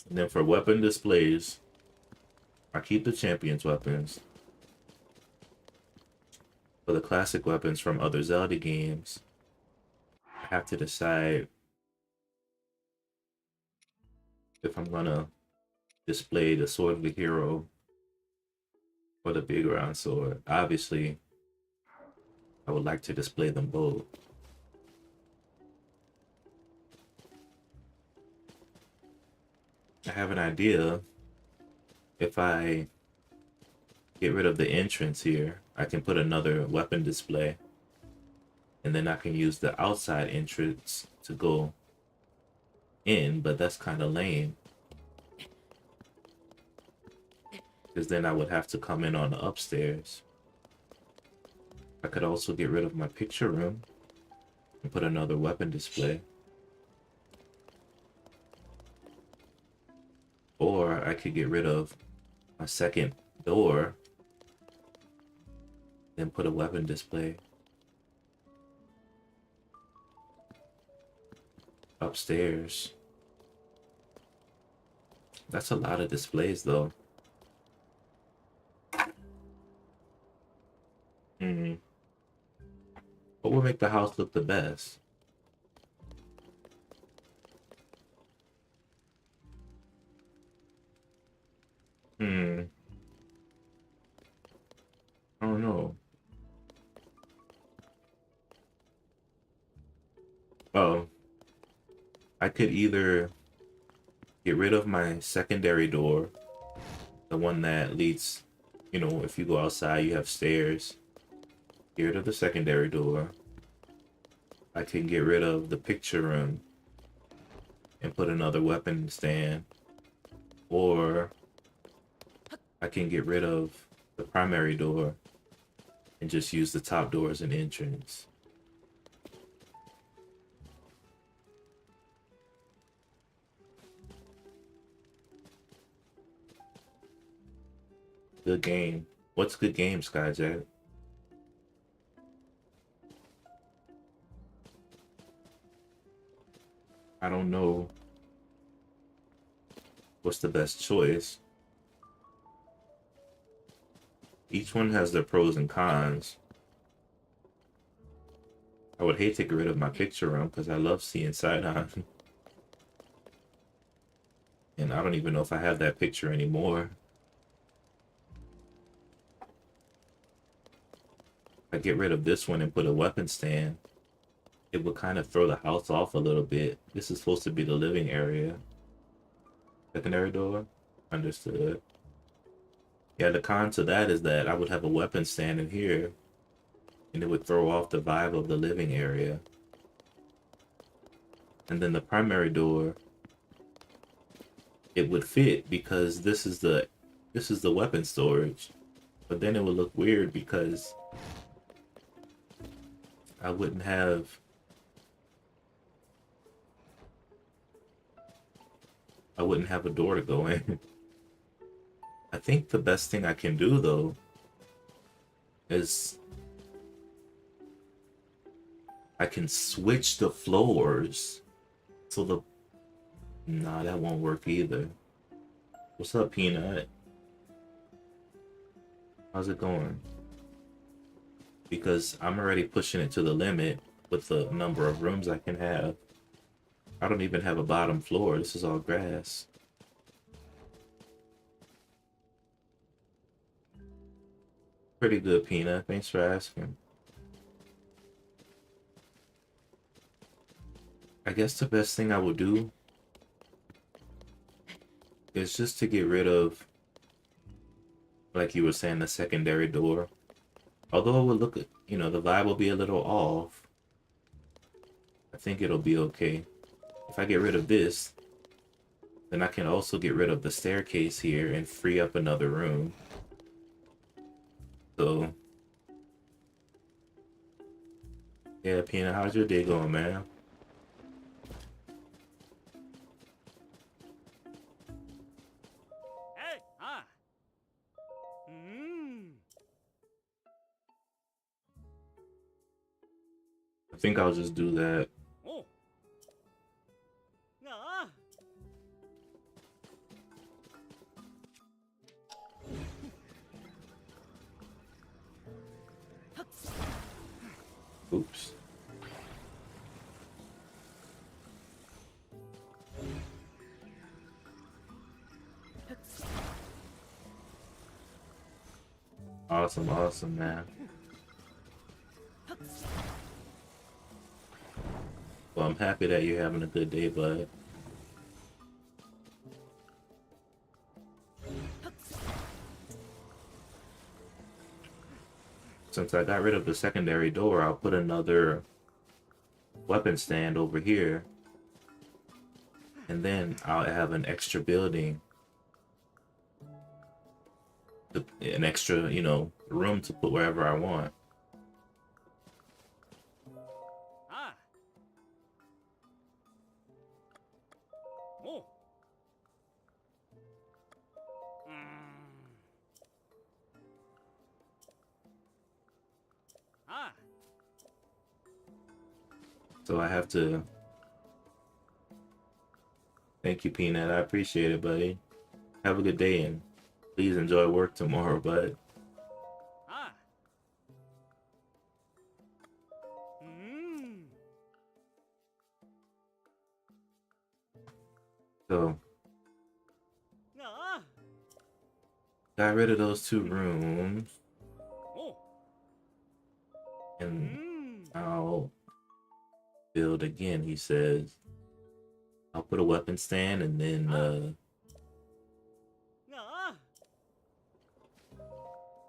And then for weapon displays, I keep the champion's weapons. For the classic weapons from other Zelda games, I have to decide if I'm gonna display the Sword of the Hero or the big round sword. Obviously, I would like to display them both. I have an idea. If I get rid of the entrance here, I can put another weapon display. And then I can use the outside entrance to go in, but that's kind of lame. Because then I would have to come in on the upstairs. I could also get rid of my picture room and put another weapon display. Or I could get rid of my second door, then put a weapon display upstairs. That's a lot of displays though. What would make the house look the best? I don't know. Oh, I could either get rid of my secondary door, the one that leads, you know, if you go outside, you have stairs. Get rid of the secondary door. I can get rid of the picture room and put another weapon stand. Or I can get rid of the primary door and just use the top door as an entrance. Good game. What's good game, Skyjack? I don't know what's the best choice. Each one has their pros and cons. I would hate to get rid of my picture room because I love seeing side on. And I don't even know if I have that picture anymore. If I get rid of this one and put a weapon stand, it would kind of throw the house off a little bit. This is supposed to be the living area. Secondary door? Understood. Yeah, the con to that is that I would have a weapon stand in here, and it would throw off the vibe of the living area. And then the primary door, it would fit because this is the weapon storage. But then it would look weird because I wouldn't have a door to go in. I think the best thing I can do though is I can switch the floors so the nah, that won't work either. What's up, Peanut? How's it going? Because I'm already pushing it to the limit with the number of rooms I can have. I don't even have a bottom floor. This is all grass. Pretty good, Peanut. Thanks for asking. I guess the best thing I would do is just to get rid of, like you were saying, the secondary door. Although it would look, you know, the vibe will be a little off. I think it'll be okay. If I get rid of this, then I can also get rid of the staircase here and free up another room. So, yeah, Peanut, how's your day going, man? Hey, I think I'll just do that. Oh. Oops. Awesome, awesome, man. Well, I'm happy that you're having a good day, bud. Since I got rid of the secondary door, I'll put another weapon stand over here. And then I'll have an extra building. An extra, you know, room to put wherever I want. Oh. So I have to... Thank you, Peanut. I appreciate it, buddy. Have a good day, and please enjoy work tomorrow, bud. So, got rid of those 2 rooms. Oh. And I'll build again, he says. I'll put a weapon stand and then,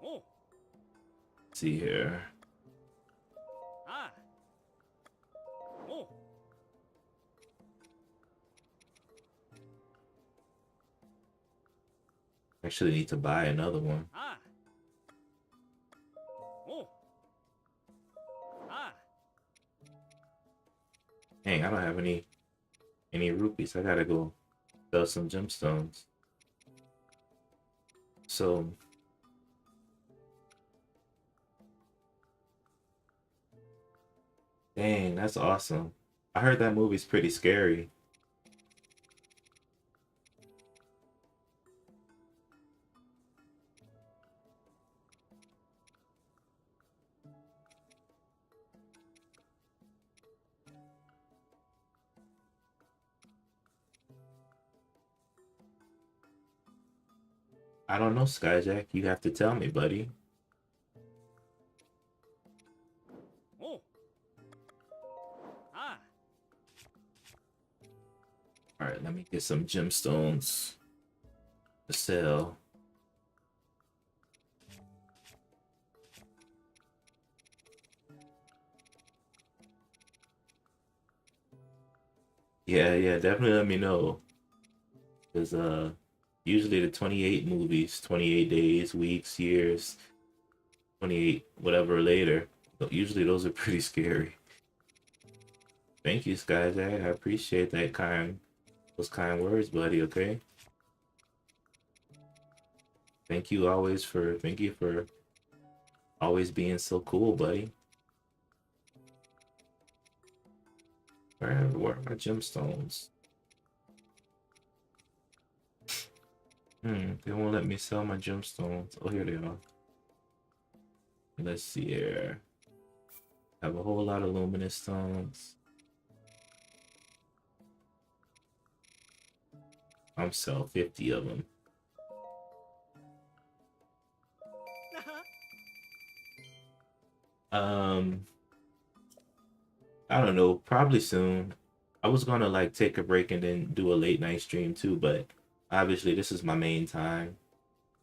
Oh. see here. Oh. Actually need to buy another one. Ah. Oh. Ah. Dang, I don't have any rupees. I gotta go sell some gemstones. So dang, that's awesome. I heard that movie's pretty scary. I don't know, Skyjack. You have to tell me, buddy. Oh. Ah. All right, let me get some gemstones to sell. Yeah, yeah, definitely let me know. Because usually the 28 movies, 28 days, weeks, years, 28 whatever later, usually those are pretty scary. Thank you, Skyjack. I appreciate those kind words, buddy, okay? Thank you for always being so cool, buddy. Where are my gemstones? They won't let me sell my gemstones. Oh, here they are. Let's see here. Have a whole lot of luminous stones. I'm sell 50 of them. Um, I don't know, probably soon. I was gonna like take a break and then do a late night stream too, but obviously this is my main time.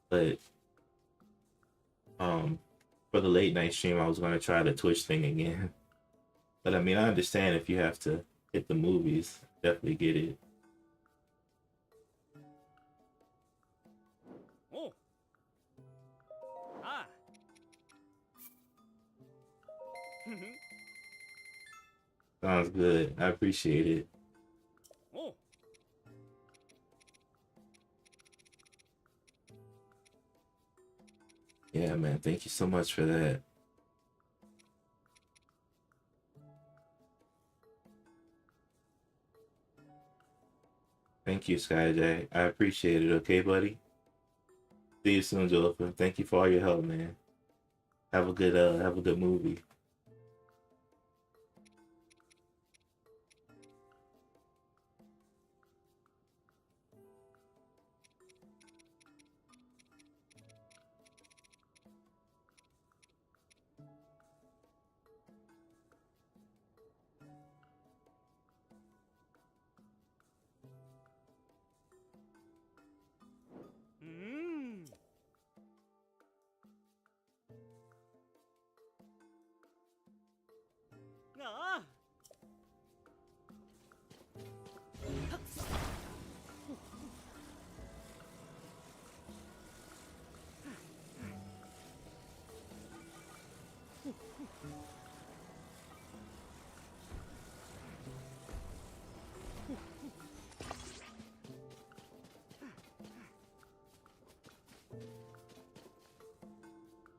But um, for the late night stream, I was gonna try the Twitch thing again. But I mean, I understand if you have to hit the movies, definitely get it. Oh. Ah. Sounds good. I appreciate it. Oh. Yeah, man. Thank you so much for that. Thank you, Skyjack. I appreciate it. Okay, buddy. See you soon, Joseph. Thank you for all your help, man. Have a good movie. Hmm. Ah.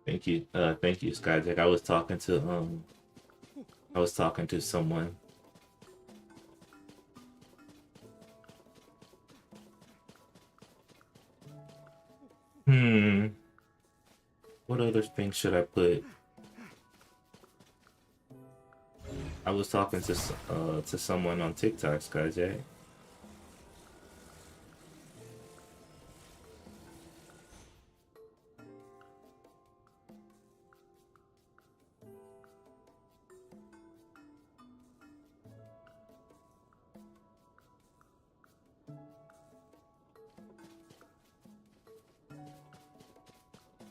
Thank you, Skyjack. I was talking to someone. Hmm. What other things should I put? I was talking to someone on TikTok, Skyjack.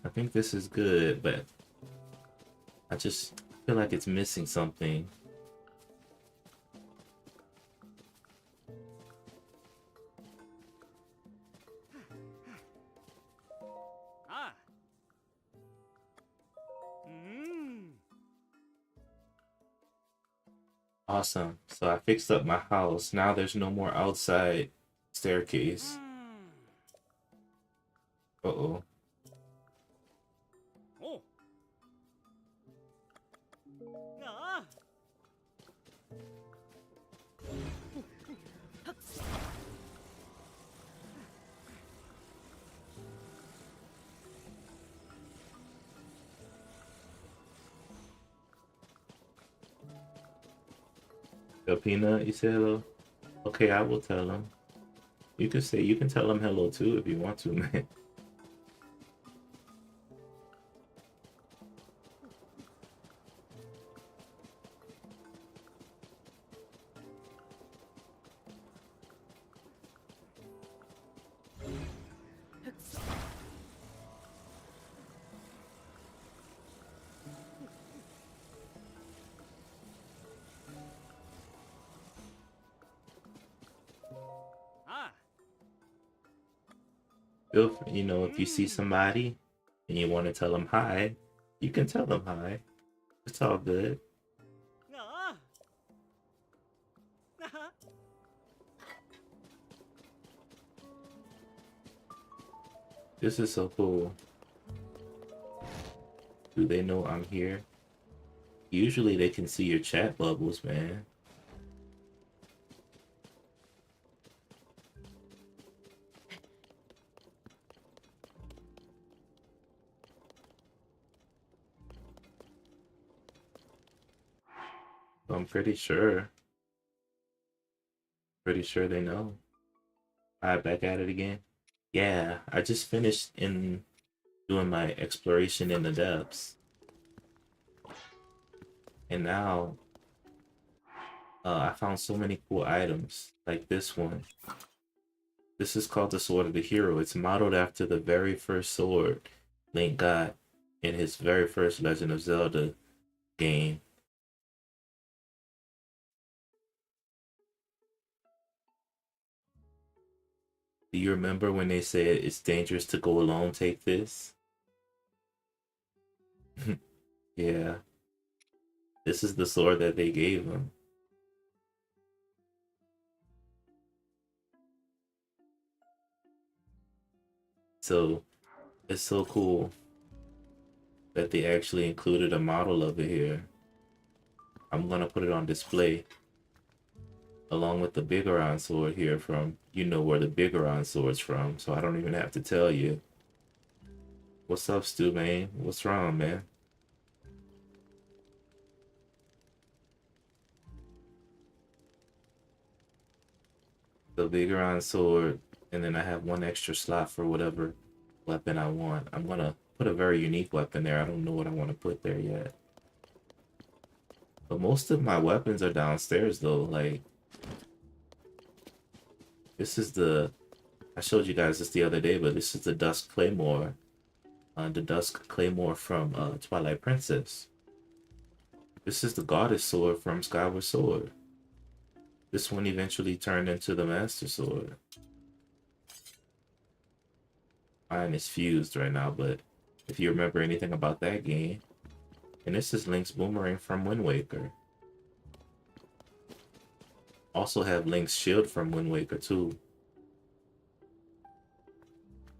I think this is good, but I just feel like it's missing something. Awesome. So I fixed up my house. Now there's no more outside staircase. うん。Uh-oh. おう。ああ。Yo, Peanut, you say hello? Okay, I will tell him. You can tell him hello too if you want to, man. You know, if you see somebody and you want to tell them hi, you can tell them hi. It's all good. ああ。This is so cool. Do they know I'm here? Usually they can see your chat bubbles, man. I'm pretty sure. Pretty sure they know. Alright, back at it again. Yeah, I just finished in doing my exploration in the depths. And now I found so many cool items, like this one. This is called the Sword of the Hero. It's modeled after the very first sword Link got in his very first Legend of Zelda game. Do you remember when they said it's dangerous to go alone, take this? Yeah, this is the sword that they gave him. So it's so cool that they actually included a model of it here. I'm gonna put it on display along with the Bigoron sword here from, you know where the Bigoron sword's from, so I don't even have to tell you. What's up, Stu, man? What's wrong, man? The Bigoron sword, and then I have one extra slot for whatever weapon I want. I'm gonna put a very unique weapon there. I don't know what I want to put there yet. But most of my weapons are downstairs though. Like, this is the, I showed you guys this the other day, but this is the Dusk Claymore. The Dusk Claymore from Twilight Princess. This is the Goddess Sword from Skyward Sword. This one eventually turned into the Master Sword. Mine is fused right now, but if you remember anything about that game, and this is Link's Boomerang from Wind Waker. Also have Link's Shield from Wind Waker too.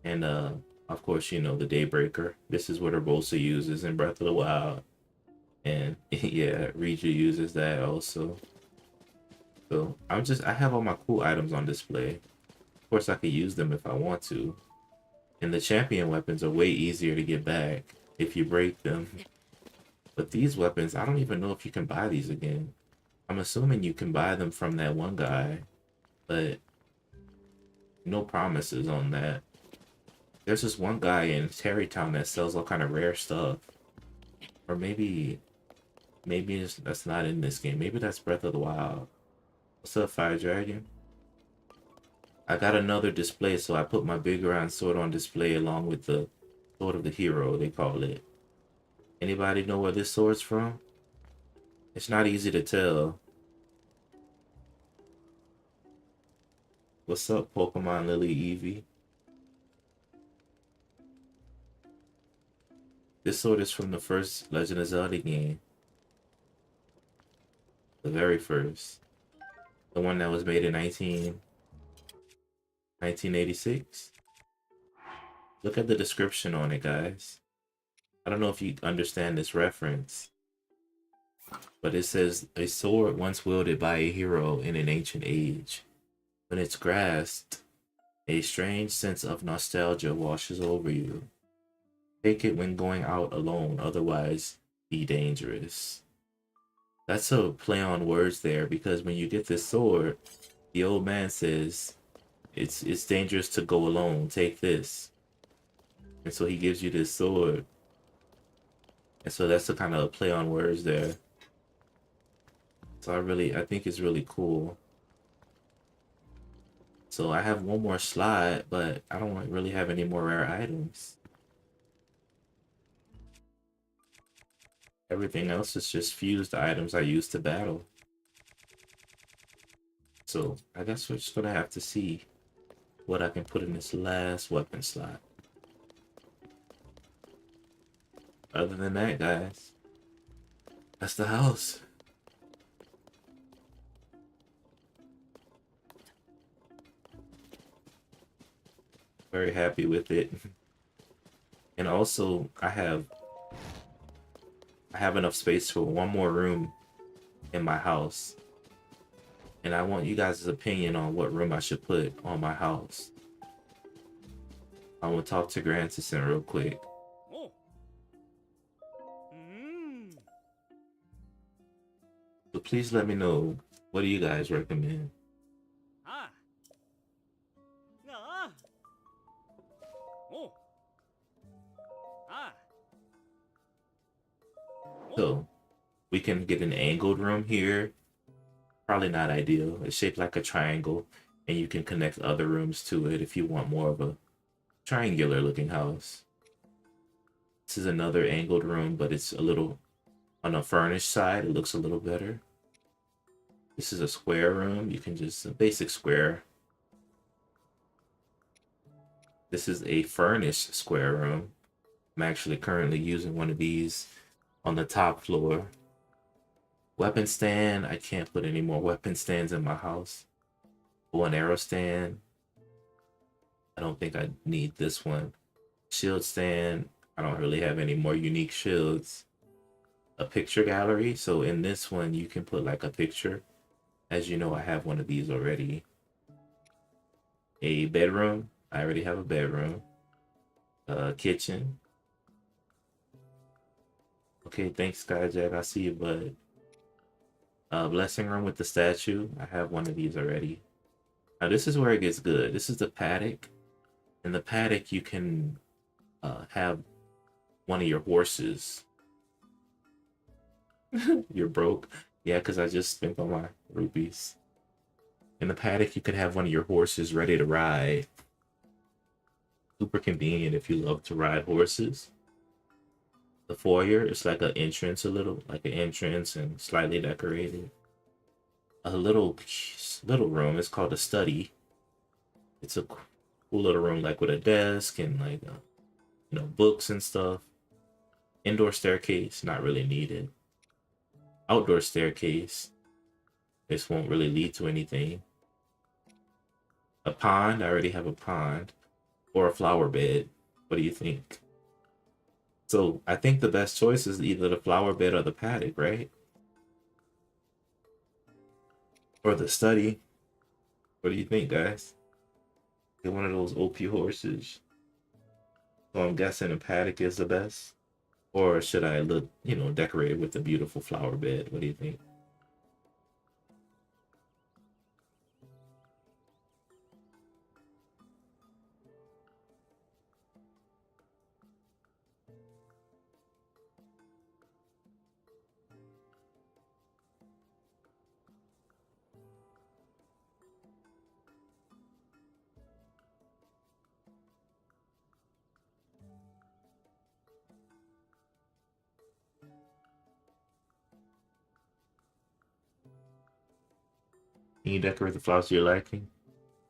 And of course, you know, the Daybreaker. This is what Urbosa uses in Breath of the Wild. And yeah, Riju uses that also. So I have all my cool items on display. Of course, I could use them if I want to. And the champion weapons are way easier to get back if you break them. But these weapons, I don't even know if you can buy these again. I'm assuming you can buy them from that one guy, but no promises on that. There's this one guy in Terrytown that sells all kind of rare stuff. Or maybe that's not in this game. Maybe that's Breath of the Wild. What's up, Fire Dragon? I got another display, so I put my Bigoron sword on display along with the Sword of the Hero, they call it. Anybody know where this sword's from? It's not easy to tell. What's up, Pokemon Lily Eevee? This sword is from the first Legend of Zelda game. The very first. The one that was made in 1986. Look at the description on it, guys. I don't know if you understand this reference, but it says, a sword once wielded by a hero in an ancient age. When it's grasped, a strange sense of nostalgia washes over you. Take it when going out alone, otherwise be dangerous. That's a play on words there, because when you get this sword, the old man says, it's dangerous to go alone, take this. And so he gives you this sword. And so that's a kind of a play on words there. So I think it's really cool. So I have one more slot, but I don't really have any more rare items. Everything else is just fused items I use to battle. So I guess we're just gonna have to see what I can put in this last weapon slot. Other than that, guys, that's the house. Very happy with it. And also I have enough space for one more room in my house. And I want you guys' opinion on what room I should put on my house. I will talk to Grantison real quick. Oh. So please let me know, what do you guys recommend? Ah. Ah. Oh. Ah. So we can get an angled room here. Probably not ideal. It's shaped like a triangle, and you can connect other rooms to it if you want more of a triangular looking house. This is another angled room, but it's a little on the furnished side. It looks a little better. This is a square room. You can just, a basic square. This is a furnished square room. I'm actually currently using one of these on the top floor. Weapon stand. I can't put any more weapon stands in my house. Bow and arrow stand. I don't think I need this one. Shield stand. I don't really have any more unique shields. A picture gallery. So in this one, you can put like a picture. As you know, I have one of these already. A bedroom. I already have a bedroom. A kitchen. Okay, thanks, Skyjack. I see you, bud. Blessing room with the statue. I have one of these already. Now this is where it gets good. This is the paddock. In the paddock, you can have one of your horses. You're broke. Yeah, because I just spent all my rupees. In the paddock, you could have one of your horses ready to ride. Super convenient if you love to ride horses. The foyer is like an entrance, like an entrance and slightly decorated. A little room. It's called a study. It's a cool little room, like with a desk and like books and stuff. Indoor staircase, not really needed. Outdoor staircase. This won't really lead to anything. A pond. I already have a pond, or a flower bed. What do you think? So I think the best choice is either the flower bed or the paddock, right? Or the study. What do you think, guys? Get one of those OP horses. So I'm guessing a paddock is the best. Or should I look, decorate it with a beautiful flower bed? What do you think? Can you decorate the flowers you're liking?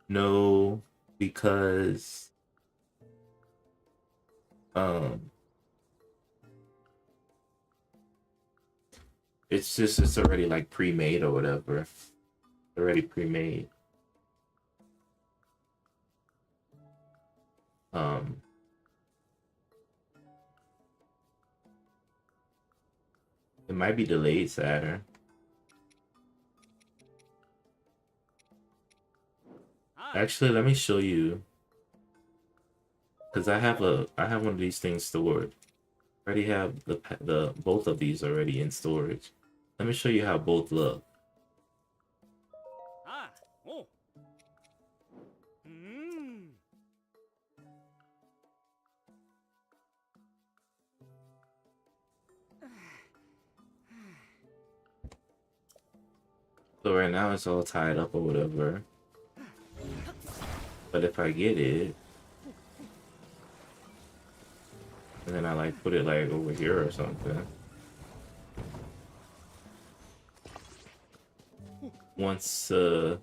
No, because um It's just it's already like pre-made or whatever. Already pre-made. Um, it might be delayed, Saturn. Ah. Actually, let me show you, because I have one of these things stored. I already have the both of these already in storage. Let me show you how both look. Ah. Oh. Hmm. So right now it's all tied up or whatever. But if I get it, and then I like put it like over here or something. Once I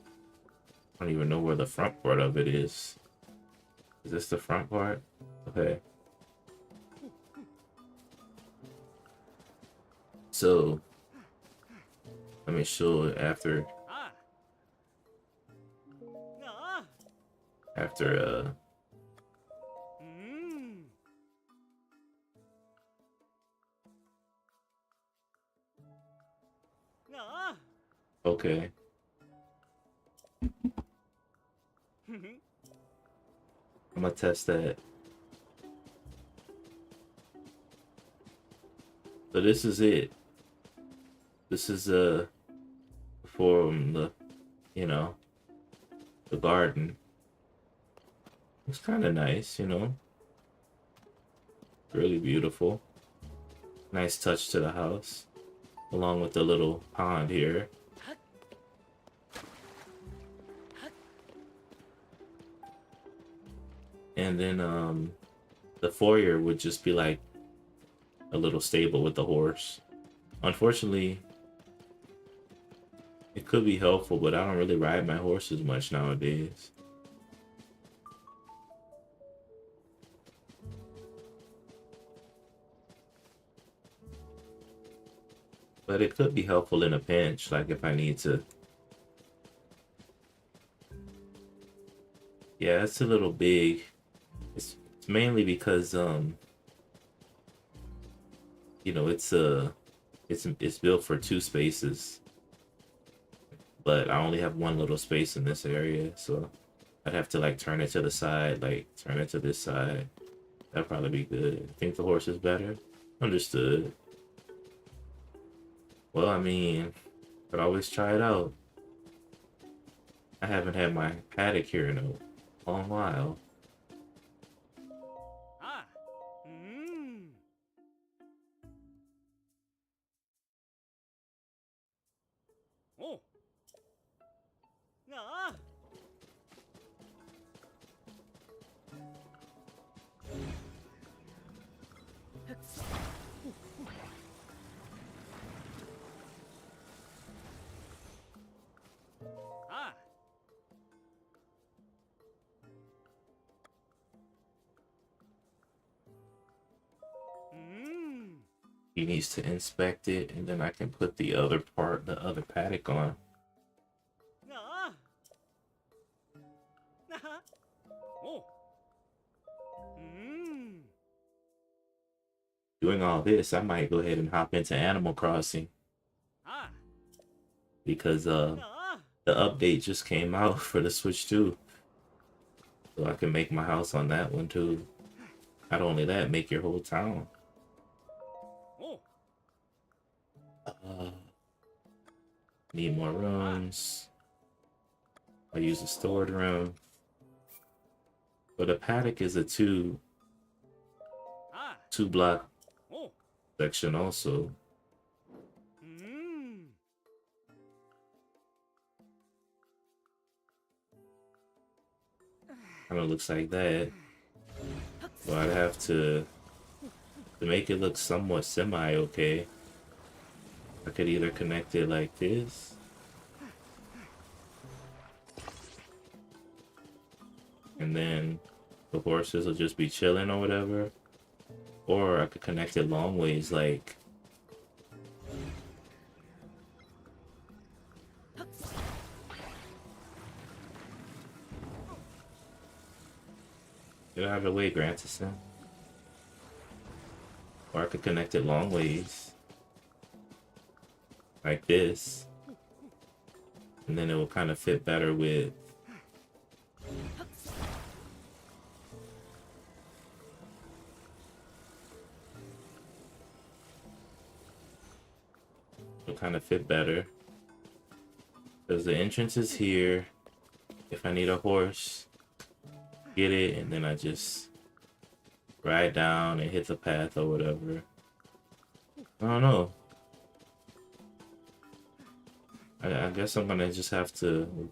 don't even know where the front part of it is. Is this the front part? Okay. So let me show it after Ah. Ah. after Hmm. Ah. okay. I'm gonna test that. So this is it. This is from the, you know, the garden. It's kind of nice, you know. Really beautiful. Nice touch to the house, along with the little pond here. And then the foyer would just be like a little stable with the horse. Unfortunately, it could be helpful, but I don't really ride my horses much nowadays. But it could be helpful in a pinch, like if I need to. Yeah, it's a little big. It's mainly because you know, it's built for two spaces, but I only have one little space in this area, so I'd have to like turn it to the side, like turn it to this side. That'd probably be good. Think the horse is better? Understood. Well, I mean, could always try it out. I haven't had my paddock here in a long while. Ah. Hmm. Oh. Ah. Ah. Hmm. He needs to inspect it, and then I can put the other part, the other paddock on. Ah. Ah. Oh. Hmm. Doing all this, I might go ahead and hop into Animal Crossing Ah. because Ah. the update just came out for the Switch 2. So I can make my house on that one too. Not only that, make your whole town. Oh. Uh, need more rooms. I use a stored room. But a paddock is a Ah. two block Oh. section also. Hmm. Kind of looks like that. So I'd have to make it look somewhat semi-okay. I could either connect it like this. And then the horses will just be chilling or whatever. Or I could connect it long ways, like Get out of the way, Grantison. Or I could connect it long ways. Like this. And then it will kind of fit better with... It'll kind of fit better. Because the entrance is here. If I need a horse, get it, and then I just ride down and hit the path or whatever. I don't know. I guess I'm gonna just have to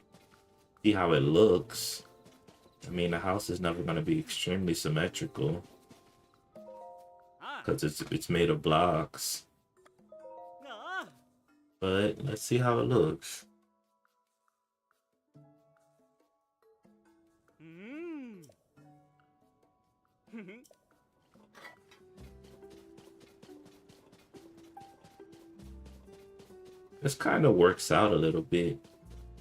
see how it looks. I mean, the house is never gonna be extremely symmetrical because it's made of blocks. But let's see how it looks. This kind of works out a little bit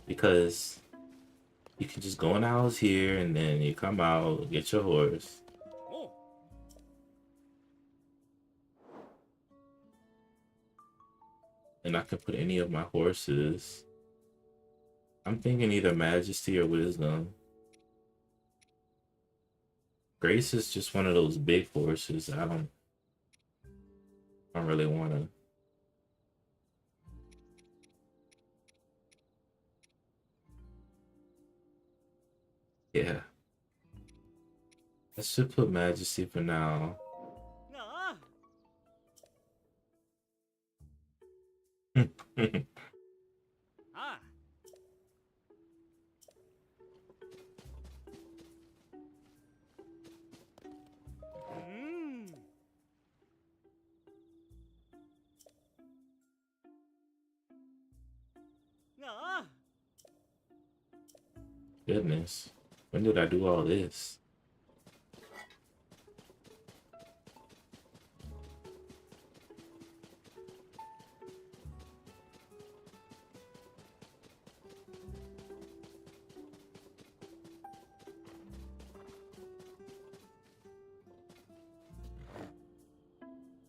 because you can just go in the house here and then you come out, get your horse. And I can put any of my horses. I'm thinking either Majesty or Wisdom. Grace is just one of those big horses. I don't really want to. Yeah. Let's just put Majesty for now. Goodness. When did I do all this?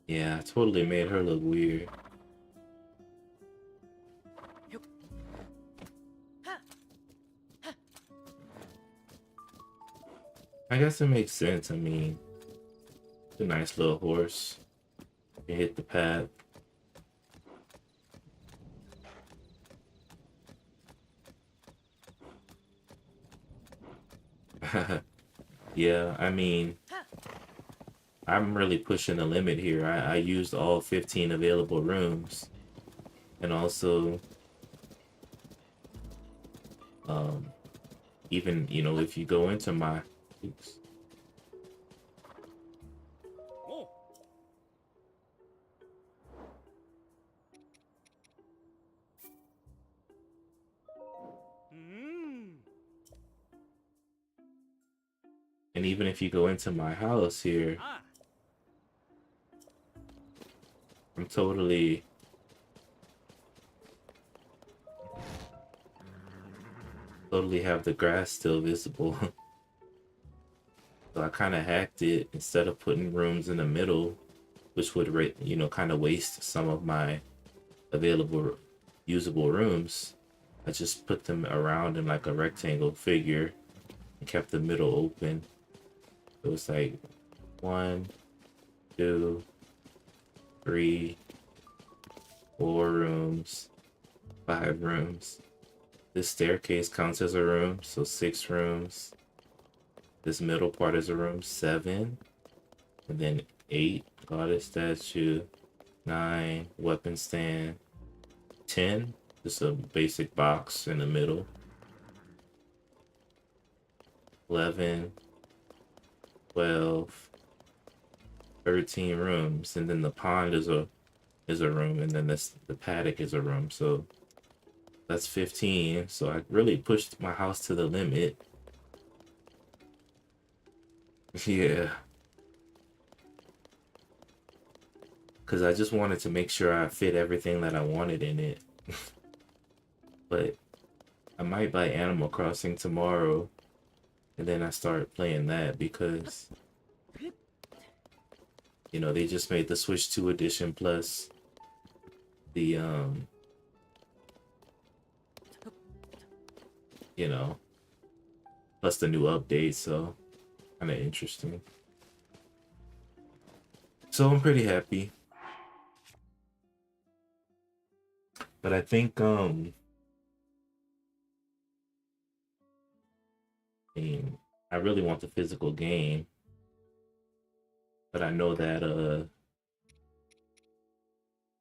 Yeah, I totally made her look weird. I guess it makes sense. I mean, it's a nice little horse. You hit the path. Yeah, I mean, I'm really pushing the limit here. I used all 15 available rooms. And also, even, you know, if you go into my... Oops. And even if you go into my house here, I'm totally have the grass still visible. So I kind of hacked it. Instead of putting rooms in the middle, which would, you know, kind of waste some of my available usable rooms, I just put them around in like a rectangle figure and kept the middle open. It was like 1, 2, 3, 4 rooms, 5 rooms. This staircase counts as a room, so 6 rooms. This middle part is a room, 7. And then 8, goddess statue. 9, weapon stand. 10, just a basic box in the middle. 11, 12, 13 rooms, and then the pond is a room, and then the paddock is a room. So that's 15. So I really pushed my house to the limit. Yeah. Because I just wanted to make sure I fit everything that I wanted in it. But I might buy Animal Crossing tomorrow And then I started playing that because, you know, they just made the Switch 2 edition plus the, you know, plus the new update. So kind of interesting. So I'm pretty happy. But I think, I mean, I really want the physical game, but I know that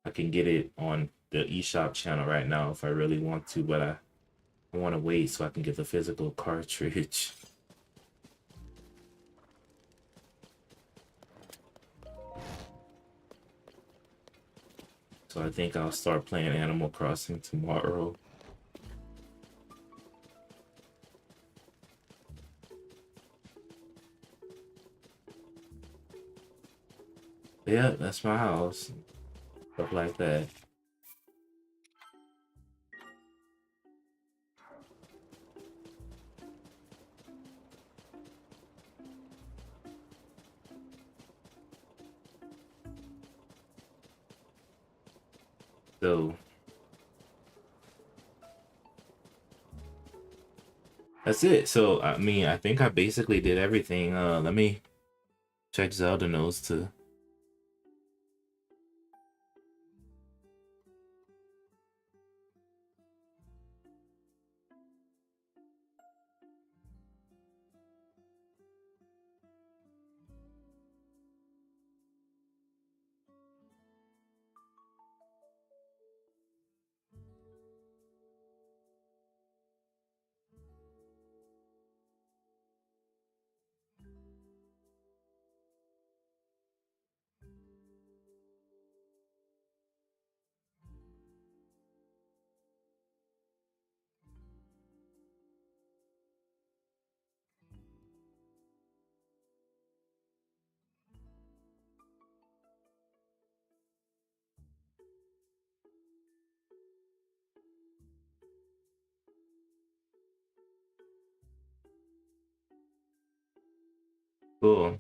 I can get it on the eShop channel right now if I really want to, but I want to wait so I can get the physical cartridge. So I think I'll start playing Animal Crossing tomorrow. But yeah, that's my house. Stuff like that. So that's it. So I mean, I think I basically did everything. Let me check Zelda notes too. Cool. I'm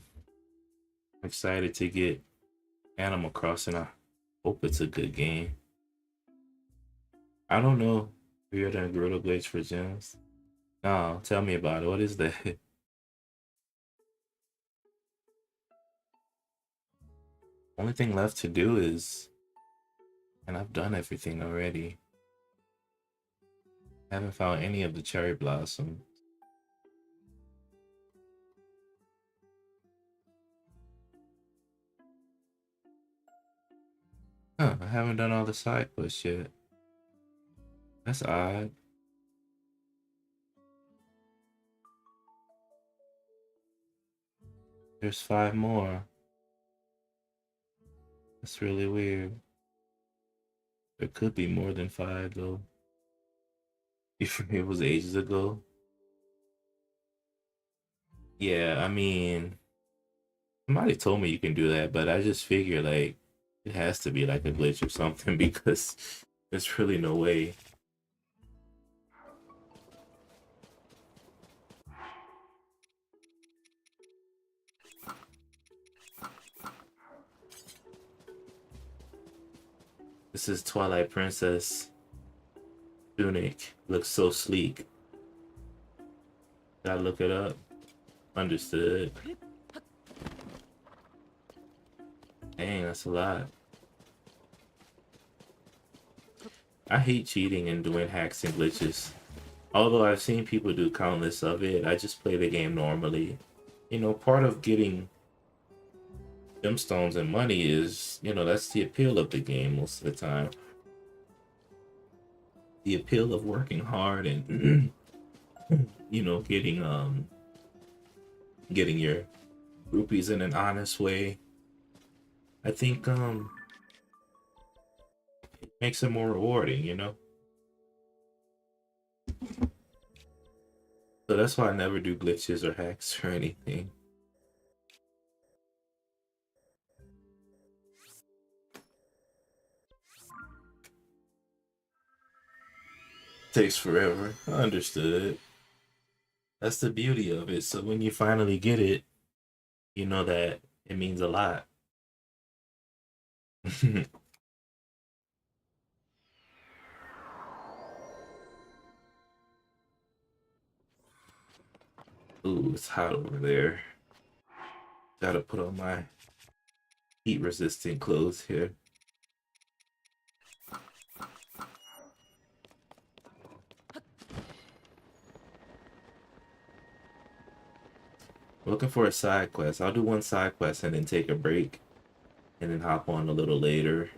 excited to get Animal Crossing. I hope it's a good game. I don't know if you're the Gorilla Glitch for gems. No, tell me about it. What is that? Only thing left to do is, and I've done everything already. I haven't found any of the cherry blossom. Huh, I haven't done all the side quests yet. That's odd. There's 5 more. That's really weird. There could be more than 5 though. If it was ages ago. Yeah, I mean, somebody told me you can do that, but I just figure like it has to be like a glitch or something because there's really no way. This is Twilight Princess tunic. Looks so sleek. Gotta look it up. Understood. Dang, that's a lot. I hate cheating and doing hacks and glitches. Although I've seen people do countless of it, I just play the game normally. You know, part of getting gemstones and money is, you know, that's the appeal of the game most of the time. The appeal of working hard and you know, getting your rupees in an honest way. I think it makes it more rewarding, you know? So that's why I never do glitches or hacks or anything. Takes forever. Understood. That's the beauty of it. So when you finally get it, you know that it means a lot. Ooh, it's hot over there. Gotta put on my heat resistant clothes here. Looking for a side quest. I'll do one side quest and then take a break and then hop on a little later.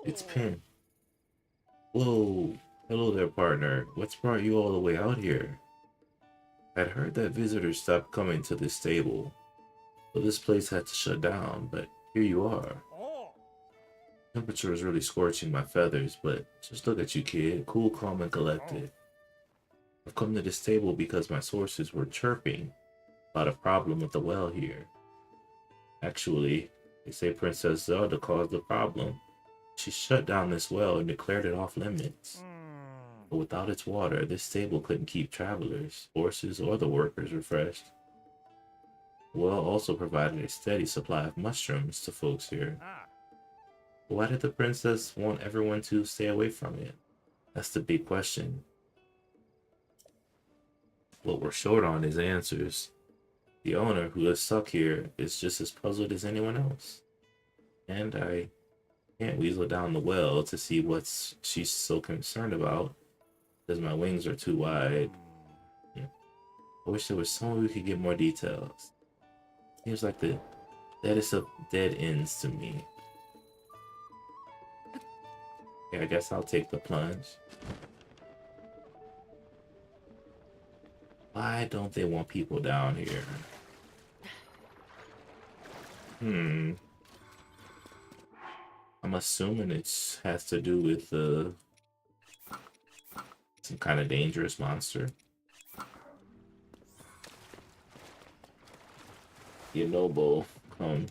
It's Pin. Whoa. Hello there, partner. What's brought you all the way out here? I'd heard that visitors stopped coming to this stable, so this place had to shut down, but here you are. Oh. Temperature is really scorching my feathers, but just look at you, kid. Cool, calm, and collected. I've come to this stable because my sources were chirping about a problem with the well here. Actually, they say Princess Zelda caused the problem. She shut down this well and declared it off limits. But without its water, this stable couldn't keep travelers, horses, or the workers refreshed. The well also provided a steady supply of mushrooms to folks here. Ah. Why did the princess want everyone to stay away from it? That's the big question. What we're short on is answers. The owner, who is stuck here, is just as puzzled as anyone else. And I can't weasel down the well to see what she's so concerned about, because my wings are too wide. I wish there was someone we could get more details. Seems like the deadest of dead ends to me. Yeah, I guess I'll take the plunge. Why don't they want people down here? I'm assuming it has to do with some kind of dangerous monster. Yonobo, come.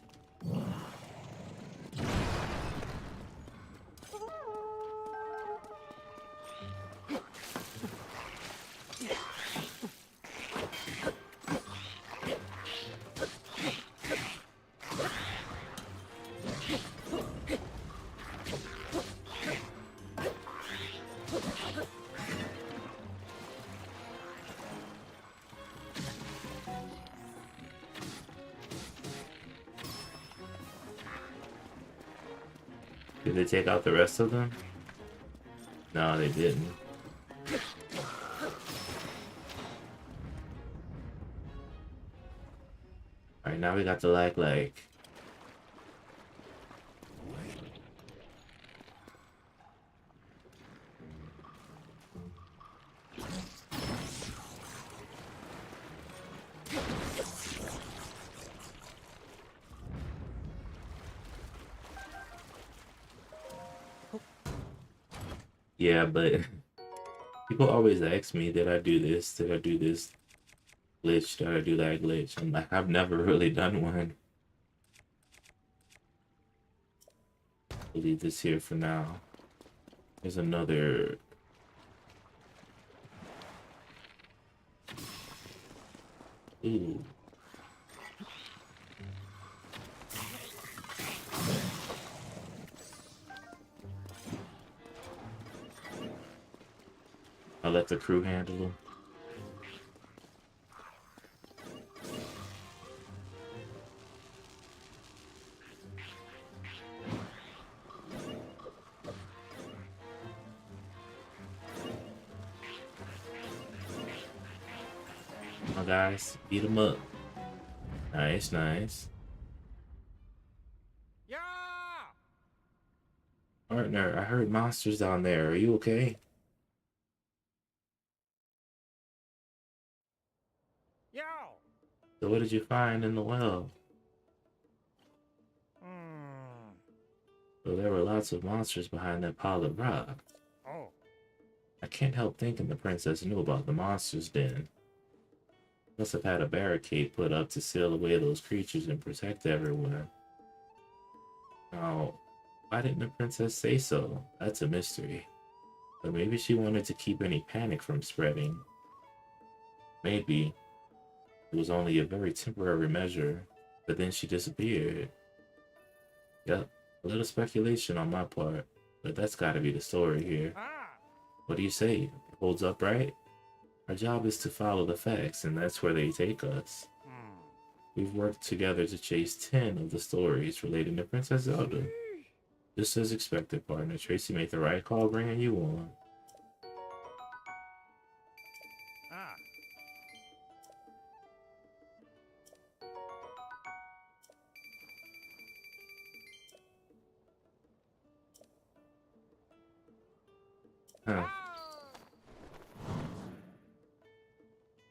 Did they take out the rest of them? No, they didn't. Alright, now we got the like. Yeah, but people always ask me, did I do this? Did I do this glitch? Did I do that glitch? I'm like, I've never really done one. I'll leave this here for now. There's another. Ooh. I'll let the crew handle them. Come on, guys, beat them up. Nice, nice. Yeah. Partner, I heard monsters down there. Are you okay? Yeah. So what did you find in the well? So there were lots of monsters behind that pile of rock. Oh. I can't help thinking the princess knew about the monsters den. Must have had a barricade put up to seal away those creatures and protect everyone. Now, why didn't the princess say so? That's a mystery. But maybe she wanted to keep any panic from spreading. Maybe it was only a very temporary measure, but then she disappeared. Yep, a little speculation on my part, but that's gotta be the story here. Ah. What do you say? It holds up, right? Our job is to follow the facts, and that's where they take us. Hmm. We've worked together to chase 10 of the stories relating to Princess Zelda. Just as expected, partner. Tracy made the right call bringing you on. Ah. Huh.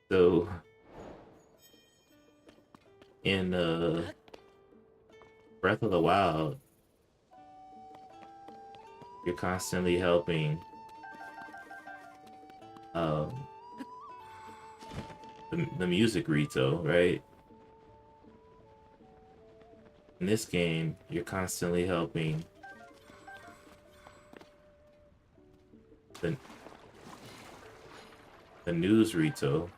So, in Breath of the Wild, you're constantly helping um, the music Rito, right? In this game, you're constantly helping the, the news Rito.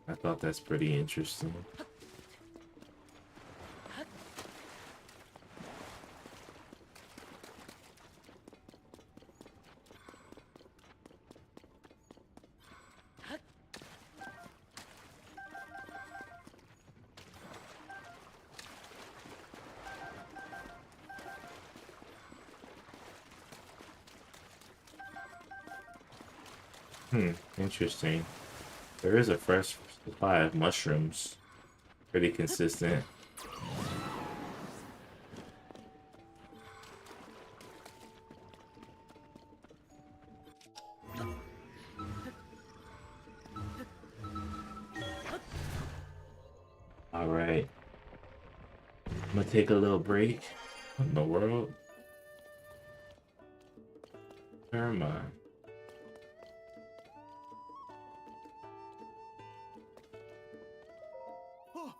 I thought that's pretty interesting. Interesting. There is a fresh supply of mushrooms. Pretty consistent. Alright. I'm gonna take a little break. What in the world? Where am I? Oh.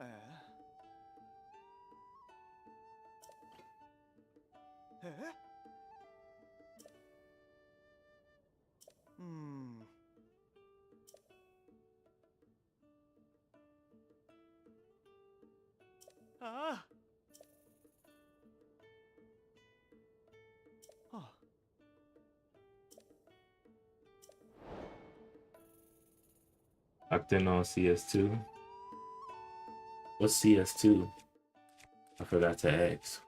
Eh? Eh? Hmm. Ah. Oh. Locked in on CS2. What's CS2? I forgot to ask.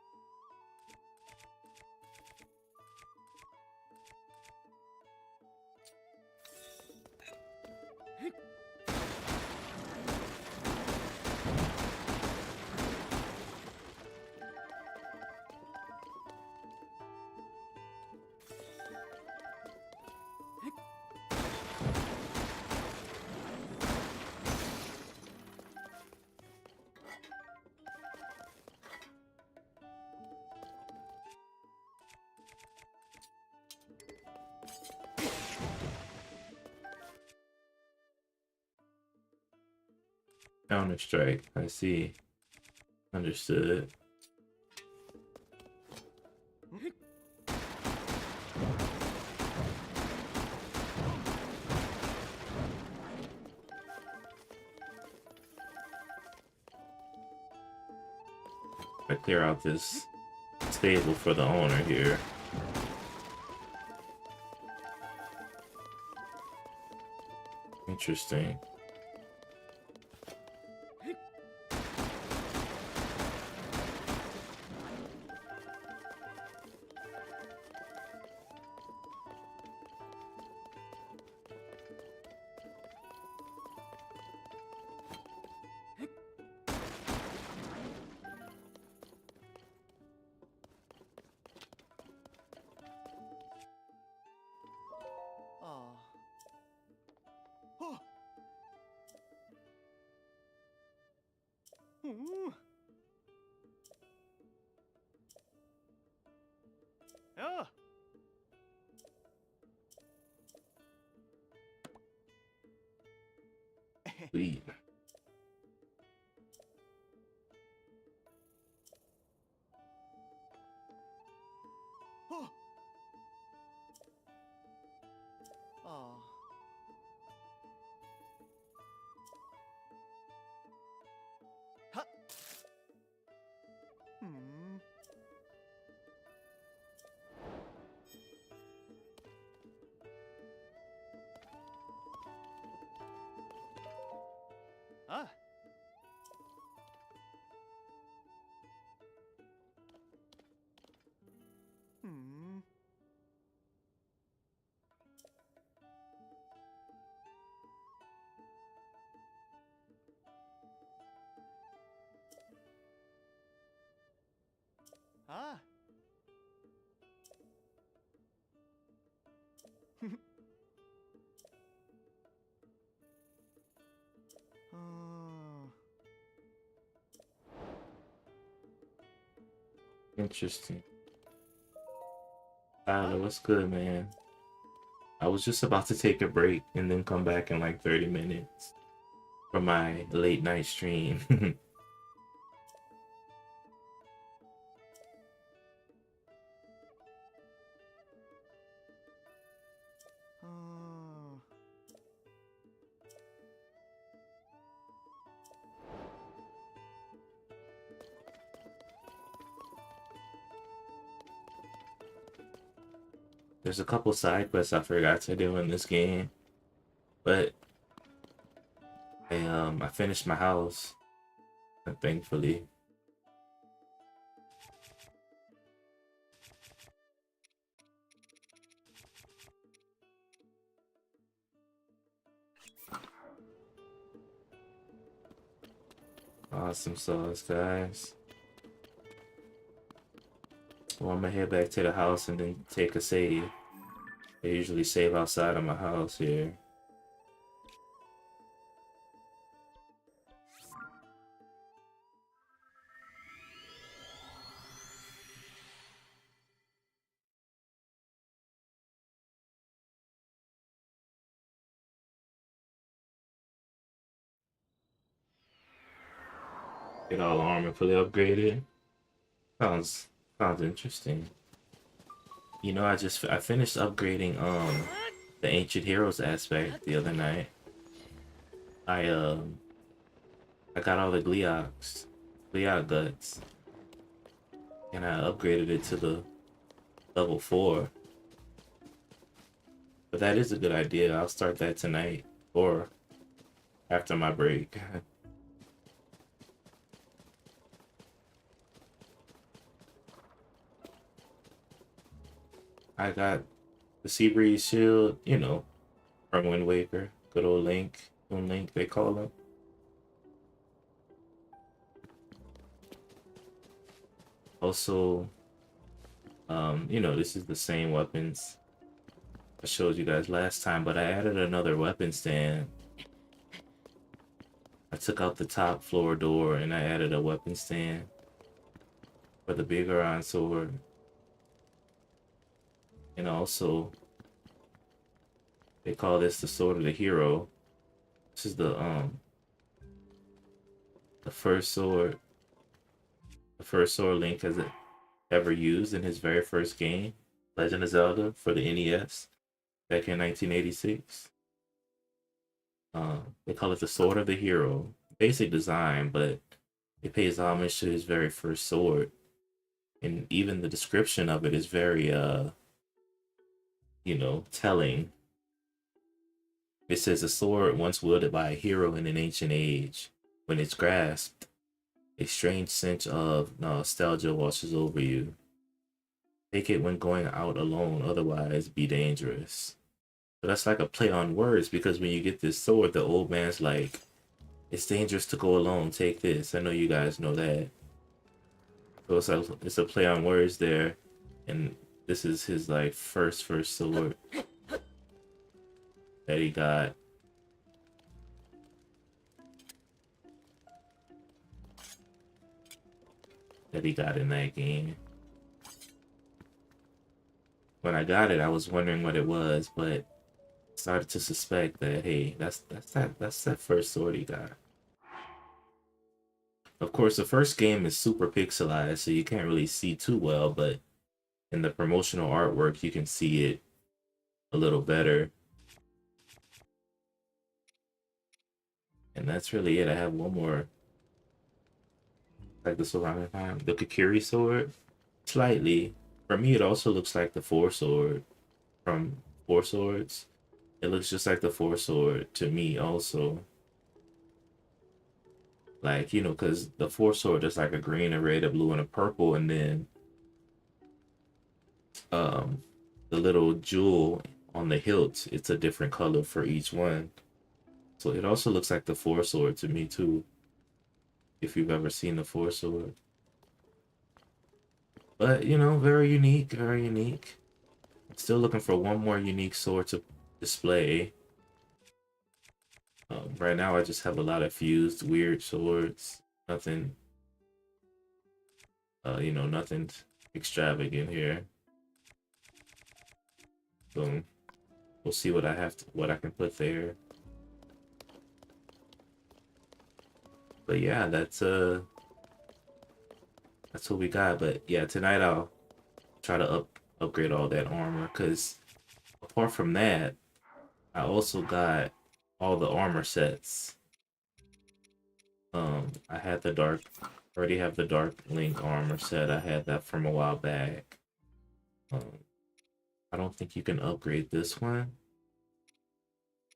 Counter-Strike. I see. Understood. I clear out this stable for the owner here. Interesting. Ah. Oh. Hmm. Sweet. Oh. Oh. Ha. Hmm. Ah. Hmm. Ah. Oh. Interesting. Tyler, what's good, man? I was just about to take a break and then come back in like 30 minutes for my late night stream. Oh. There's a couple side quests I forgot to do in this game, but I finished my house, thankfully. Awesome sauce, guys. Well, I'm gonna head back to the house and then take a save. I usually save outside of my house here. Get all armor fully upgraded. Sounds sounds interesting. You know, I finished upgrading the ancient heroes aspect the other night. I I got all the Gleeok guts, and I upgraded it to the level 4. But that is a good idea. I'll start that tonight or after my break. I got the Seabreeze shield, you know, from Wind Waker. Good old Link. Toon Link, they call him. Also, you know, this is the same weapons I showed you guys last time, but I added another weapon stand. I took out the top floor door and I added a weapon stand for the bigger iron sword. And also, they call this the sword of the hero. This is the first sword Link has ever used in his very first game, Legend of Zelda for the NES back in 1986. They call it the sword of the hero. Basic design, but it pays homage to his very first sword. And even the description of it is very you know, telling. It says a sword once wielded by a hero in an ancient age. When it's grasped, a strange sense of nostalgia washes over you. Take it when going out alone, otherwise be dangerous. So that's like a play on words because when you get this sword, the old man's like, it's dangerous to go alone, take this. I know you guys know that. So it's a play on words there. And this is his like first sword that he got. That he got in that game. When I got it, I was wondering what it was, but started to suspect that, hey, that's that first sword he got. Of course, the first game is super pixelized, so you can't really see too well, but in the promotional artwork, you can see it a little better. And that's really it. I have one more, like the surrounding time. The Kakiri sword, slightly. For me, it also looks like the Four Sword from Four Swords. It looks just like the Four Sword to me also. Like, you know, because the Four Sword is like a green, a red, a blue, and a purple, and then um the little jewel on the hilt, it's a different color for each one. So it also looks like the Four Sword to me too, if you've ever seen the Four Sword. But you know, very unique, very unique. Still looking for one more unique sword to display. Right now, I just have a lot of fused, weird swords. Nothing, you know, nothing extravagant here. So we'll see what I have to, what I can put there. But yeah, that's what we got. But yeah, tonight I'll try to upgrade all that armor because apart from that, I also got all the armor sets. I had the dark, already have the Dark Link armor set. I had that from a while back. Um, I don't think you can upgrade this one.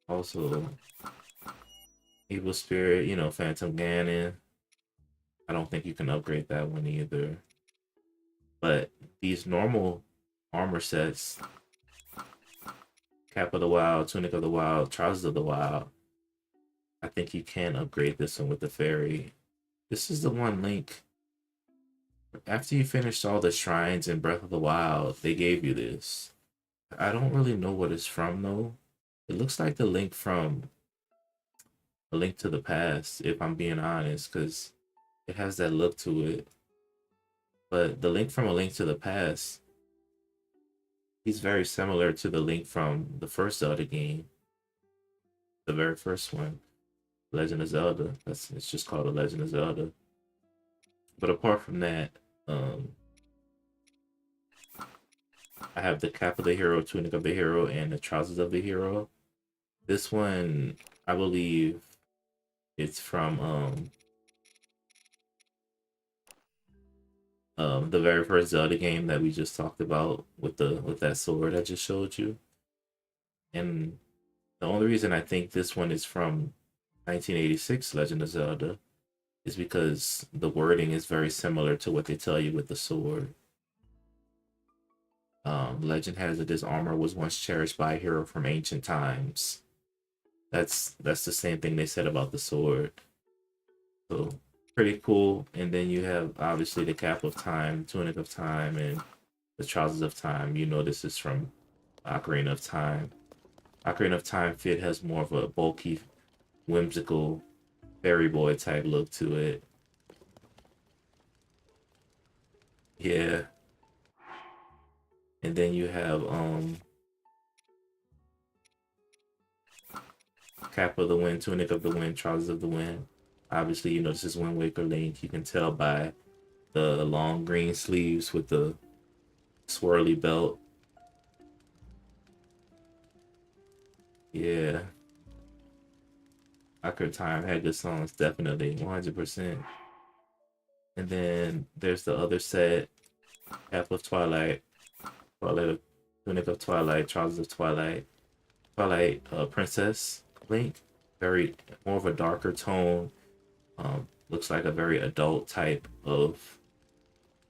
Also, Evil Spirit, you know, Phantom Ganon. I don't think you can upgrade that one either. But these normal armor sets, Cap of the Wild, Tunic of the Wild, Trousers of the Wild, I think you can upgrade this one with the fairy. This is the one Link. After you finished all the shrines in Breath of the Wild, they gave you this. I don't really know what it's from though. It looks like the Link from A Link to the Past, if I'm being honest, because it has that look to it. But the Link from A Link to the Past, he's very similar to the Link from the first Zelda game, the very first one, Legend of Zelda. It's just called The Legend of Zelda. But apart from that, I have the Cap of the Hero, Tunic of the Hero, and the Trousers of the Hero. This one, I believe, it's from the very first Zelda game that we just talked about with that sword I just showed you. And the only reason I think this one is from 1986 Legend of Zelda is because the wording is very similar to what they tell you with the sword. Legend has it this armor was once cherished by a hero from ancient times. That's the same thing they said about the sword. So pretty cool. And then you have obviously the Cap of Time, Tunic of Time, and the Trousers of Time. You know this is from Ocarina of Time. Ocarina of Time fit has more of a bulky, whimsical fairy boy type look to it. Yeah. And then you have Cap of the Wind, Tunic of the Wind, Trousers of the Wind. Obviously, you know this is Wind Waker Link. You can tell by the long green sleeves with the swirly belt. Yeah. Ocarina of Time had good songs, definitely, 100%. And then there's the other set, Cap of Twilight, Tunic of Twilight, Trousers of Twilight, Twilight Princess Link. Very more of a darker tone. Looks like a very adult type of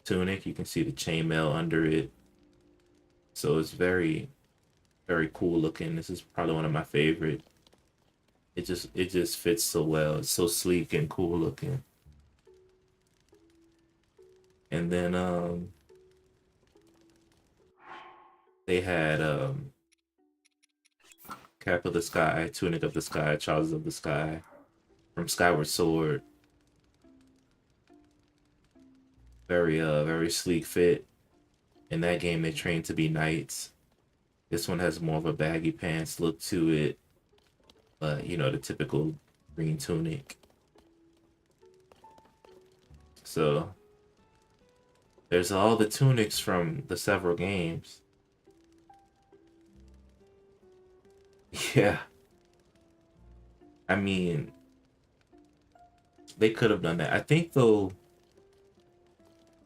tunic. You can see the chainmail under it. So it's very, very cool looking. This is probably one of my favorite. It just fits so well. It's so sleek and cool looking. And then they had Cap of the Sky, Tunic of the Sky, Trousers of the Sky from Skyward Sword. Very sleek fit. In that game they trained to be knights. This one has more of a baggy pants look to it, but you know, the typical green tunic. So there's all the tunics from the several games. Yeah, I mean, they could have done that. I think though,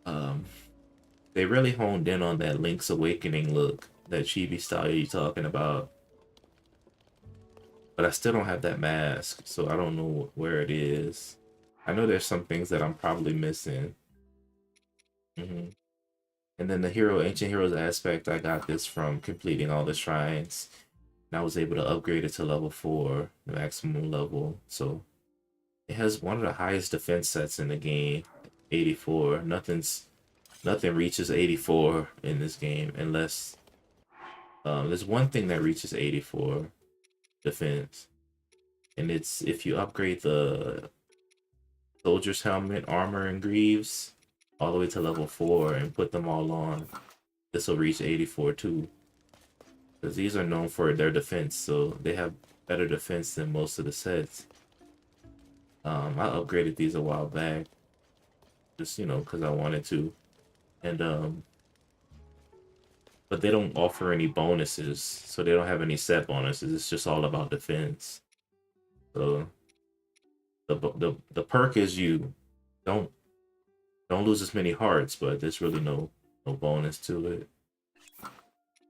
um, they really honed in on that Link's Awakening look, that chibi style you're talking about. But I still don't have that mask, so I don't know where it is. I know there's some things that I'm probably missing. And then the Ancient Heroes aspect, I got this from completing all the shrines. And I was able to upgrade it to level 4, the maximum level. So it has one of the highest defense sets in the game, 84. Nothing reaches 84 in this game unless there's one thing that reaches 84 defense, and it's if you upgrade the soldier's helmet, armor, and greaves all the way to level 4 and put them all on. This will reach 84 too, because these are known for their defense, so they have better defense than most of the sets. I upgraded these a while back, just you know, because I wanted to, and but they don't offer any bonuses, so they don't have any set bonuses. It's just all about defense. So the perk is you don't don't lose as many hearts, but there's really no bonus to it.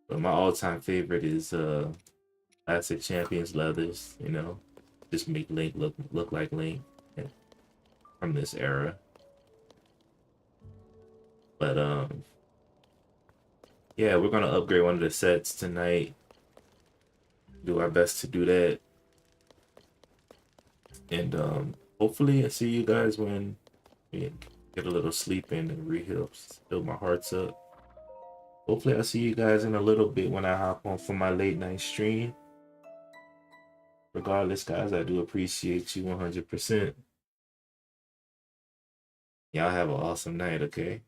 But my all-time favorite is classic Champions leathers. You know, just make Link look like Link from this era. But yeah, we're gonna upgrade one of the sets tonight. Do our best to do that, and hopefully I see you guys when we get a little sleep in and heal my hearts up. Hopefully I'll see you guys in a little bit when I hop on for my late night stream. Regardless, guys, I do appreciate you 100%. Y'all have an awesome night, okay?